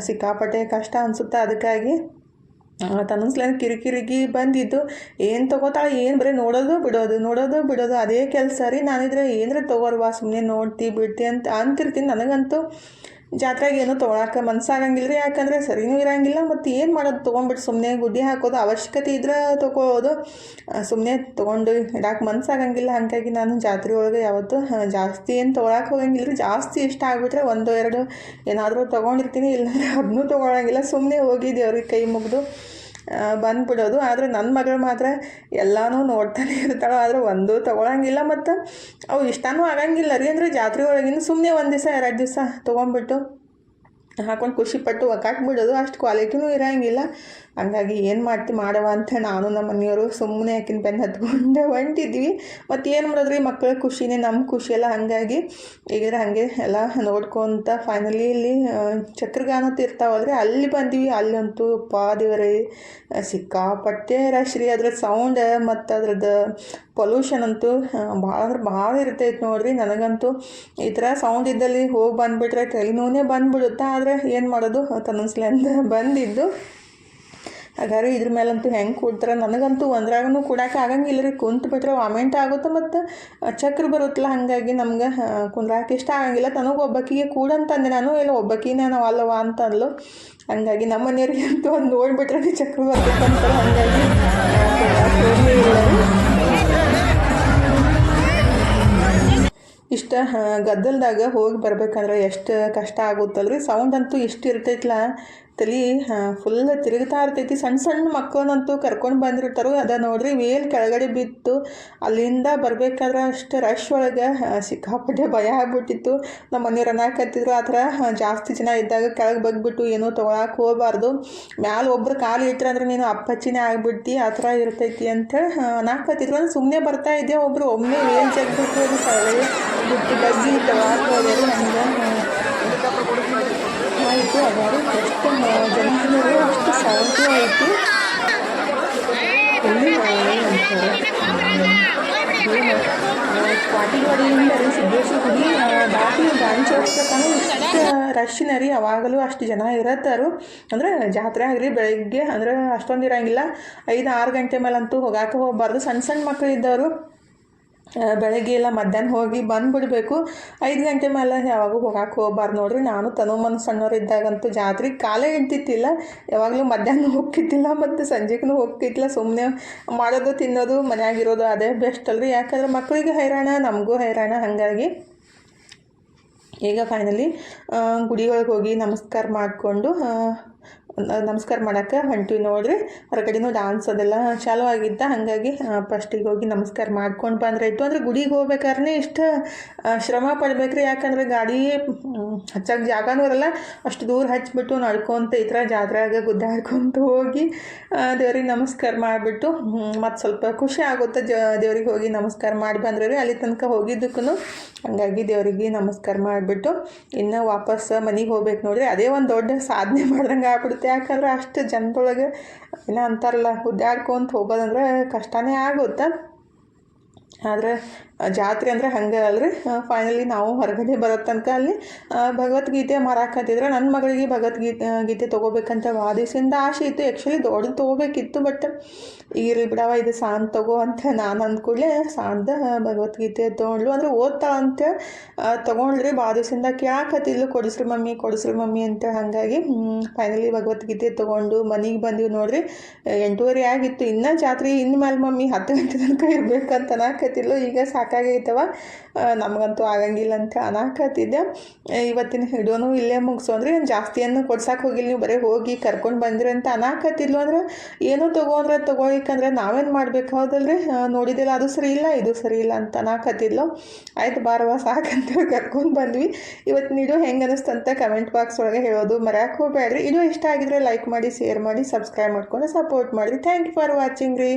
ಸಿಕ್ಕಾಪಟ್ಟೆ ಕಷ್ಟ ಅನಿಸುತ್ತೆ. ಅದಕ್ಕಾಗಿ ತನ್ನೊಂದ್ಸಲ ಕಿರಿಕಿರಿಗೆ ಬಂದಿದ್ದು ಏನು ತೊಗೋತಾಳೆ, ಏನು ಬರೀ ನೋಡೋದು ಬಿಡೋದು ಅದೇ ಕೆಲಸ ರೀ. ನಾನಿದ್ರೆ ಏನರ ತೊಗೋರ್ವಾ ಸುಮ್ಮನೆ ನೋಡ್ತಿ ಬಿಡ್ತಿ ಅಂತ ಅಂತಿರ್ತೀನಿ. ನನಗಂತೂ ಜಾತ್ರೆಗೆ ಏನೂ ತೊಗೊಳಕ್ಕೆ ಮನಸ್ಸಾಗಂಗಿಲ್ಲ ರೀ. ಯಾಕಂದರೆ ಸರಿನೂ ಇರೋಂಗಿಲ್ಲ. ಮತ್ತು ಏನು ಮಾಡೋದು, ತೊಗೊಂಡ್ಬಿಟ್ಟು ಸುಮ್ಮನೆ ಗುಡ್ಡಿ ಹಾಕೋದು, ಅವಶ್ಯಕತೆ ಇದ್ರೆ ತೊಗೊಳ್ಳೋದು, ಸುಮ್ಮನೆ ತೊಗೊಂಡು ಇಡಕ್ಕೆ ಮನಸ್ಸಾಗಂಗಿಲ್ಲ. ಹಾಗಾಗಿ ನಾನು ಜಾತ್ರೆ ಒಳಗೆ ಯಾವತ್ತೂ ಜಾಸ್ತಿ ಏನು ತೊಗೊಳಕ್ಕೆ ಹೋಗಂಗಿಲ್ಲ ರೀ. ಜಾಸ್ತಿ ಇಷ್ಟ ಆಗಿಬಿಟ್ರೆ 1-2 ಏನಾದರೂ ತೊಗೊಂಡಿರ್ತೀನಿ, ಇಲ್ಲಾಂದರೆ ಅದನ್ನೂ ತೊಗೊಳಂಗಿಲ್ಲ. ಸುಮ್ಮನೆ ಹೋಗಿದ್ದೆ ಅವ್ರಿಗೆ ಕೈ ಮುಗಿದು ಬಂದುಬಿಡೋದು. ಆದರೆ ನನ್ನ ಮಗಳು ಮಾತ್ರ ಎಲ್ಲನೂ ನೋಡ್ತಾನೆ ಇರ್ತಾಳೆ, ಆದರೆ ಒಂದೂ ತೊಗೊಳಂಗಿಲ್ಲ. ಮತ್ತು ಅವು ಇಷ್ಟನೂ ಆಗಂಗಿಲ್ಲ ರೀ. ಅಂದರೆ ಜಾತ್ರೆ ಒಳಗಿನ ಸುಮ್ಮನೆ 1 ದಿವಸ 2 ದಿವಸ ತೊಗೊಂಡ್ಬಿಟ್ಟು ಹಾಕೊಂಡು ಖುಷಿಪಟ್ಟು ಒಕ್ಕಾಕ್ಬಿಡೋದು, ಅಷ್ಟು ಕ್ವಾಲಿಟಿನೂ ಇರೋಂಗಿಲ್ಲ. ಹಂಗಾಗಿ ಏನು ಮಾಡವ ಅಂತ ನಾನು ನಮ್ಮ ಮನೆಯವರು ಸುಮ್ಮನೆ ಆಕಿನ ಬೆನ್ನು ಹತ್ಕೊಂಡು ಹೊಂಟಿದ್ವಿ. ಮತ್ತು ಏನು ಮಾಡಿದ್ರಿ, ಮಕ್ಕಳ ಖುಷಿನೇ ನಮ್ಮ ಖುಷಿ ಎಲ್ಲ. ಹಾಗಾಗಿ ಈಗ ಹಾಗೆ ಎಲ್ಲ ನೋಡ್ಕೊತ ಫೈನಲಿ ಇಲ್ಲಿ ಚಕ್ರಗಾನ ಇರ್ತಾವಲ್ರಿ, ಅಲ್ಲಿ ಬಂದ್ವಿ. ಅಲ್ಲಂತೂ ದೇವರೇ ಸಿಕ್ಕಾಪಟ್ಟೆ ರಶ್ ರೀ. ಅದ್ರ ಸೌಂಡ್ ಮತ್ತು ಅದ್ರದ್ದು ಪೊಲ್ಯೂಷನ್ ಅಂತೂ ಭಾಳ ಇರ್ತೈತೆ ನೋಡ್ರಿ. ನನಗಂತೂ ಈ ಥರ ಸೌಂಡ್ ಇದ್ದಲ್ಲಿ ಹೋಗಿ ಬಂದುಬಿಟ್ರೆ ತಲೆನೋವೇ ಬಂದುಬಿಡುತ್ತೆ. ಆದರೆ ಏನು ಮಾಡೋದು, ತನ್ನೊಂದ್ಸಲಿಂದ ಬಂದಿದ್ದು. ಹಾಗಾದ್ರೆ ಇದ್ರ ಮೇಲಂತೂ ಹೆಂಗೆ ಕೂಡ್ತಾರೆ, ನನಗಂತೂ ಒಂದ್ರಾಗೂ ಕೂಡಕ್ಕೆ ಆಗಂಗಿಲ್ಲ ರೀ. ಕುಂತ್ಬಿಟ್ರೆ ವಾಮಿಂಟ್ ಆಗುತ್ತೆ ಮತ್ತು ಚಕ್ರ ಬರುತ್ತಲ್ಲ. ಹಾಗಾಗಿ ನಮ್ಗೆ ಕುಂದ್ರಾಕೆ ಇಷ್ಟ ಆಗಂಗಿಲ್ಲ. ನನಗೆ ಒಬ್ಬಕ್ಕಿಗೆ ಕೂಡಂತಂದೆ ನಾನು, ಇಲ್ಲ ಒಬ್ಬಕ್ಕಿನೇ ನಾವು ಅಲ್ಲವ ಅಂತಂದ್ಲು. ಹಾಗಾಗಿ ನಮ್ಮ ಮನೆಯವ್ರಿಗೆ ಅಂತೂ ಒಂದು ನೋಡಿಬಿಟ್ರೆ ಚಕ್ರ ಬರ್ಬೇಕಂತಾರೆ. ಹಾಗಾಗಿ ಇಷ್ಟ ಗದ್ದಲ್ದಾಗ ಹೋಗಿ ಬರ್ಬೇಕಂದ್ರೆ ಎಷ್ಟು ಕಷ್ಟ ಆಗುತ್ತಲ್ರಿ. ಸೌಂಡ್ ಅಂತೂ ಇಷ್ಟು ಇರ್ತೈತಲ್ಲ, ತಲೆ ಫುಲ್ ತಿರುಗ್ತಾ ಇರ್ತೈತಿ. ಸಣ್ಣ ಮಕ್ಕಳನ್ನಂತೂ ಕರ್ಕೊಂಡು ಬಂದಿರ್ತಾರೋ ಅದ ನೋಡ್ರಿ, ವೇಲ್ ಕೆಳಗಡೆ ಬಿತ್ತು. ಅಲ್ಲಿಂದ ಬರಬೇಕಾದ್ರೆ ಅಷ್ಟು ರಶ್ ಒಳಗೆ ಸಿಕ್ಕಾಪಟ್ಟೆ ಭಯ ಆಗ್ಬಿಟ್ಟಿತ್ತು. ನಮ್ಮ ಮನೆಯವ್ರು ಅನ್ನಕತ್ತಿದ್ರು ಆ ಥರ ಜಾಸ್ತಿ ಜನ ಇದ್ದಾಗ ಕೆಳಗೆ ಬಗ್ಬಿಟ್ಟು ಏನೂ ತೊಗೊಳಕ್ಕೆ ಹೋಗಬಾರ್ದು, ಮ್ಯಾಲೆ ಒಬ್ರು ಕಾಲು ಇಟ್ಟರೆ ಅಂದ್ರೆ ನೀನು ಅಪ್ಪಚ್ಚಿನೇ ಆಗ್ಬಿಡ್ತಿ, ಆ ಥರ ಇರ್ತೈತಿ ಅಂತೇಳಿ ಅನ್ನಕತ್ತಿದ್ರು. ಅಂದ್ರೆ ಸುಮ್ಮನೆ ಬರ್ತಾ ಇದ್ದೆ, ಒಬ್ಬರು ಒಮ್ಮೆ ವೇಲ್ ಜಗ್ಬಿಟ್ಟು ಅದು ಸರಳಿ ಬಿಟ್ಟು ಬಗ್ಗಿ ತೊಗೊಳಕ್ಕೆ ಹೋಗೋರು. ಹಂಗೆ ಆಯಿತು. ಅದಾರು ಎಷ್ಟು ಜನರು ಅಷ್ಟು ಸೌಂಡು ಐತಿ. ಎಲ್ಲಿ ಅಂತಾರೆ ಪಾಟಿವಾಡಿಯಿಂದ ರೀ ಸಿದ್ದೇಶ್ವರ ಗುಡಿ ದಾಟಿ ಗಾಂಧಿ ಚೌಕ್ ತನಕ ಇಷ್ಟು ರಶ್ಶಿನ ರೀ. ಅವಾಗಲೂ ಅಷ್ಟು ಜನ ಇರತ್ತಾರು. ಅಂದರೆ ಜಾತ್ರೆ ಆಗ್ರಿ ಬೆಳಗ್ಗೆ ಅಂದ್ರೆ ಅಷ್ಟೊಂದು ಇರೋಂಗಿಲ್ಲ. 5-6 ಗಂಟೆ ಮೇಲಂತೂ ಹೋಗಕ್ಕೆ ಹೋಗಬಾರ್ದು. ಸಣ್ಣ ಮಕ್ಕಳು ಇದ್ದವರು ಬೆಳಗ್ಗೆ ಎಲ್ಲ ಮಧ್ಯಾಹ್ನ ಹೋಗಿ ಬಂದುಬಿಡ್ಬೇಕು. 5 ಗಂಟೆ ಮೇಲೆ ಯಾವಾಗೂ ಹೋಗಕ್ಕೆ ಹೋಗ್ಬಾರ್ದು ನೋಡ್ರಿ. ನಾನು ತನು ಸಣ್ಣವರಿದ್ದಾಗಂತೂ ಜಾತ್ರೆಗೆ ಕಾಲೇ ಇಡ್ತಿತ್ತಿಲ್ಲ. ಯಾವಾಗಲೂ ಮಧ್ಯಾಹ್ನ ಹೋಗ್ತಿದ್ದಿಲ್ಲ ಮತ್ತು ಸಂಜೆಗೂ ಹೋಗ್ತಿದ್ದಿಲ್ಲ. ಸುಮ್ಮನೆ ಮಾಡೋದು ತಿನ್ನೋದು ಮನ್ಯಾಗಿರೋದು ಅದೇ ಬೆಸ್ಟ್ ಅಲ್ರಿ. ಯಾಕಂದ್ರೆ ಮಕ್ಕಳಿಗೆ ಹೈರಾಣ, ನಮಗೂ ಹೈರಾಣ. ಹಾಗಾಗಿ ಈಗ ಫೈನಲಿ ಗುಡಿಯೊಳಗೆ ಹೋಗಿ ನಮಸ್ಕಾರ ಮಾಡಿಕೊಂಡು ನಮಸ್ಕಾರ ಮಾಡೋಕ್ಕೆ ಹೊಂಟಿವಿ ನೋಡ್ರಿ. ಹೊರಗಡೆನೂ ಡಾನ್ಸ್ ಅದೆಲ್ಲ ಚಾಲೂ ಆಗಿದ್ದ. ಹಾಗಾಗಿ ಫಸ್ಟಿಗೆ ಹೋಗಿ ನಮಸ್ಕಾರ ಮಾಡ್ಕೊಂಡು ಬಂದ್ರಾಯ್ತು. ಅಂದರೆ ಗುಡಿಗೆ ಹೋಗ್ಬೇಕಾದ್ರೆ ಇಷ್ಟು ಶ್ರಮ ಪಡ್ಬೇಕ್ರಿ. ಯಾಕಂದರೆ ಗಾಡಿ ಹಚ್ಚಕ್ಕೆ ಜಾಗನೂ ಇರಲ್ಲ. ಅಷ್ಟು ದೂರ ಹಚ್ಚಿಬಿಟ್ಟು ನಡ್ಕೊತ ಈ ಥರ ಜಾತ್ರೆಯಾಗ ಗುದ್ದಾಡ್ಕೊತ ಹೋಗಿ ದೇವ್ರಿಗೆ ನಮಸ್ಕಾರ ಮಾಡಿಬಿಟ್ಟು ಮತ್ತು ಸ್ವಲ್ಪ ಖುಷಿ ಆಗುತ್ತೆ. ದೇವ್ರಿಗೆ ಹೋಗಿ ನಮಸ್ಕಾರ ಮಾಡಿ ಬಂದ್ರೆ ರೀ. ಅಲ್ಲಿ ತನಕ ಹೋಗಿದ್ದಕ್ಕೂ ಹಾಗಾಗಿ ದೇವರಿಗೆ ನಮಸ್ಕಾರ ಮಾಡಿಬಿಟ್ಟು ಇನ್ನು ವಾಪಸ್ ಮನೆಗೆ ಹೋಗ್ಬೇಕು ನೋಡ್ರಿ. ಅದೇ ಒಂದು ದೊಡ್ಡ ಸಾಧನೆ ಮಾಡ್ದಂಗೆ ಆಗ್ಬಿಡುತ್ತೆ. ಯಾಕಂದ್ರೆ ಅಷ್ಟು ಜನದೊಳಗೆ ಏನೋ ಅಂತಾರಲ್ಲ, ಗುದ್ದಾಡ್ಕೊಂತ ಹೋಗೋದಂದ್ರೆ ಕಷ್ಟನೇ ಆಗುತ್ತೆ. ಆದರೆ ಜಾತ್ರೆ ಅಂದರೆ ಹಂಗೆ ಅಲ್ರಿ. ಫೈನಲಿ ನಾವು ಹೊರಗಡೆ ಬರೋ ತನಕ ಅಲ್ಲಿ ಭಗವದ್ಗೀತೆ ಮಾರಾಕತ್ತಿದ್ರೆ ನನ್ನ ಮಗಳಿಗೆ ಗೀತೆ ತೊಗೋಬೇಕಂತ ಭಾಳ ದಿವಸದಿಂದ ಆಸೆ ಇತ್ತು. ಆ್ಯಕ್ಚುಲಿ ದೊಡ್ಡದು ತೊಗೋಬೇಕಿತ್ತು, ಬಟ್ ಇರಲಿ ಬಿಡವ ಇದು ಸಾಂದ್ ತಗೋ ಅಂತ ನಾನು ಅಂದ್ಕೂಡಲೇ ಸಾಂದ ಭಗವದ್ಗೀತೆ ತೊಗೊಂಡ್ಲು. ಅಂದರೆ ಓದ್ತಾಳಂತ ತೊಗೊಂಡ್ರಿ. ಭಾಳ ದಿವಸದಿಂದ ಕೇಳಾಕತ್ತಿದ್ಲು, ಕೊಡಿಸ್ರಿ ಮಮ್ಮಿ ಅಂತ. ಹಾಗಾಗಿ ಫೈನಲಿ ಭಗವದ್ಗೀತೆ ತೊಗೊಂಡು ಮನೆಗೆ ಬಂದೀವಿ ನೋಡ್ರಿ. 8:30 ಆಗಿತ್ತು. ಇನ್ನೂ ಜಾತ್ರೆ ಇನ್ಮೇಲೆ ಮಮ್ಮಿ 10 ಗಂಟೆ ತನಕ ಇರಬೇಕಂತ ಅನ್ನಕತ್ತಿದ್ಲು. ಈಗ ಸಾಕಾಗೈತವ, ನಮಗಂತೂ ಆಗಂಗಿಲ್ಲ ಅಂತ ಅನ್ನಕತ್ತಿದ್ದೆ. ಇವತ್ತಿನ ಹಿಡಿಯೋನು ಇಲ್ಲೇ ಮುಗಿಸೋದ್ರಿ. ಜಾಸ್ತಿ ಏನು ಕೊಡ್ಸಕ್ಕೆ ಹೋಗಿಲ್ಲ, ನೀವು ಬರೀ ಹೋಗಿ ಕರ್ಕೊಂಡು ಬಂದ್ರಿ ಅಂತ ಅನ್ನಕತ್ತಿದ್ಲು. ಅಂದ್ರೆ ಏನೋ ತೊಗೊಳಿಕಂದ್ರೆ ನಾವೇನು ಮಾಡ್ಬೇಕು ಹೌದಲ್ರಿ. ನೋಡಿದಿಲ್ಲ, ಅದು ಸರಿ ಇಲ್ಲ ಇದು ಸರಿ ಇಲ್ಲ ಅಂತ ಅನ್ನಕತ್ತಿದ್ಲು. ಆಯ್ತು ಬಾರವ ಸಾಕಂತ ಕರ್ಕೊಂಡು ಬಂದ್ವಿ. ಇವತ್ತಿನ ವಿಡಿಯೋ ಹೆಂಗೆ ಅನ್ನಿಸ್ತಂತ ಕಮೆಂಟ್ ಬಾಕ್ಸ್ ಒಳಗೆ ಹೇಳೋದು ಮರ್ಯಾಕೆ ಹೋಗ್ಬೇಡ್ರಿ. ವಿಡಿಯೋ ಇಷ್ಟ ಆಗಿದ್ರೆ ಲೈಕ್ ಮಾಡಿ, ಶೇರ್ ಮಾಡಿ, ಸಬ್ಸ್ಕ್ರೈಬ್ ಮಾಡ್ಕೊಂಡು ಸಪೋರ್ಟ್ ಮಾಡಿರಿ. ಥ್ಯಾಂಕ್ ಯು ಫಾರ್ ವಾಚಿಂಗ್ ರೀ.